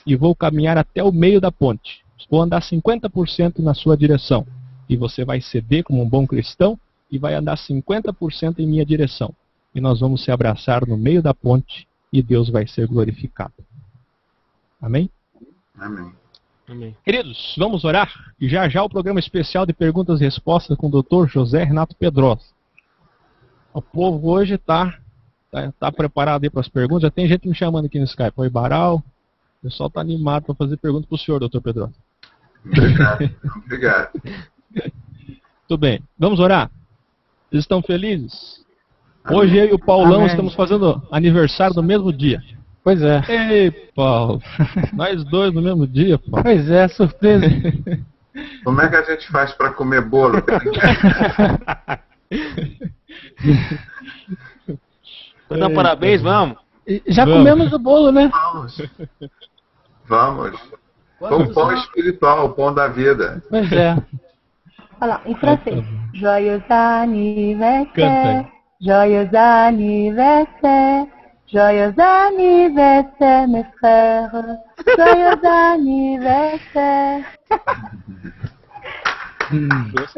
e vou caminhar até o meio da ponte. Vou andar 50% na sua direção. E você vai ceder como um bom cristão e vai andar 50% em minha direção. E nós vamos se abraçar no meio da ponte e Deus vai ser glorificado. Amém? Amém. Amém. Queridos, vamos orar. E já já o programa especial de perguntas e respostas com o Dr. José Renato Pedrosa. O povo hoje está preparado aí para as perguntas. Já tem gente me chamando aqui no Skype. Oi, Baral. O pessoal está animado para fazer perguntas para o senhor, Dr. Pedrosa. Obrigado. Tudo bem. Vamos orar? Vocês estão felizes? Hoje eu e o Paulão estamos fazendo aniversário no mesmo dia. Pois é. Ei, Paulo. Nós dois no mesmo dia, Paulo. Pois é, surpresa. Como é que a gente faz para comer bolo? Então, parabéns, vamos. Já comemos o bolo, né? Vamos. O pão espiritual, o pão da vida. Pois é. Olha lá, em francês. Joyeux anniversaire. Canta. Joyeux anniversaire. Joyeux anniversaire, mes frères. Joyeux anniversaire.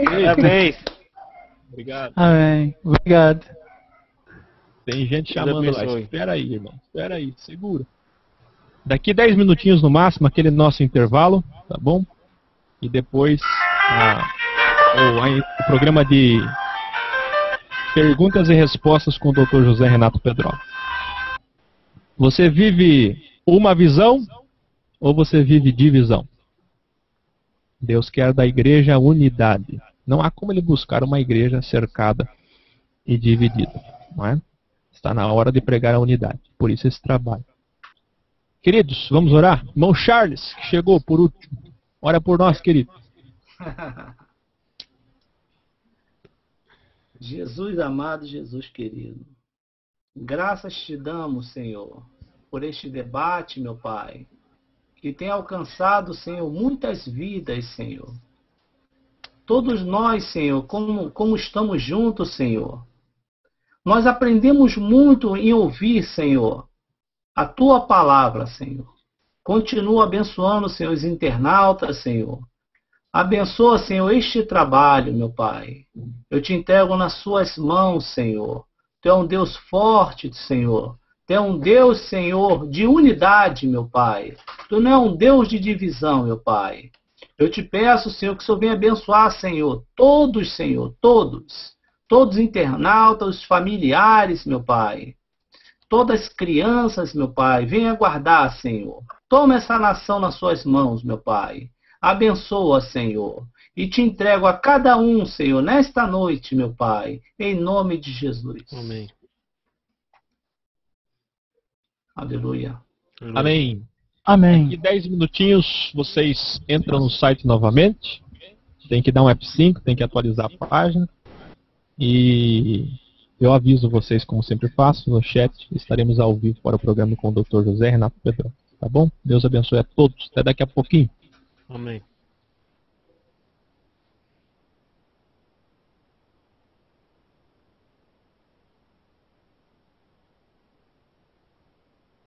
Parabéns. Obrigado. Amém. Obrigado. Tem gente Deus chamando lá. abençoe. Espera aí, irmão. Espera aí, segura. Daqui 10 minutinhos no máximo, aquele nosso intervalo, tá bom? E depois o programa de perguntas e respostas com o Dr. José Renato Pedrosa. Você vive uma visão ou você vive divisão? Deus quer da igreja unidade. Não há como ele buscar uma igreja cercada e dividida, não é? Está na hora de pregar a unidade. Por isso esse trabalho. Queridos, vamos orar? Irmão Charles, que chegou por último. Ora por nós, querido. Jesus amado, Jesus querido, graças te damos, Senhor, por este debate, meu Pai, que tem alcançado, Senhor, muitas vidas, Senhor. Todos nós, Senhor, como estamos juntos, Senhor, nós aprendemos muito em ouvir, Senhor, a Tua palavra, Senhor. Continua abençoando, Senhor, os internautas, Senhor. Abençoa, Senhor, este trabalho, meu Pai. Eu te entrego nas suas mãos, Senhor. Tu é um Deus forte, Senhor. Tu é um Deus, Senhor, de unidade, meu Pai. Tu não é um Deus de divisão, meu Pai. Eu te peço, Senhor, que o Senhor venha abençoar, Senhor, todos, Senhor, todos. Todos os internautas, os familiares, meu Pai. Todas as crianças, meu Pai. Venha guardar, Senhor. Toma essa nação nas suas mãos, meu Pai. Abençoa, Senhor, e te entrego a cada um, Senhor, nesta noite, meu Pai, em nome de Jesus. Amém. Aleluia. Amém. Amém. Daqui 10 minutinhos vocês entram no site novamente. Tem que dar um F5, tem que atualizar a página. E eu aviso vocês, como sempre faço, no chat. Estaremos ao vivo para o programa com o Dr. José Renato Pedrosa. Tá bom? Deus abençoe a todos. Até daqui a pouquinho. Amém.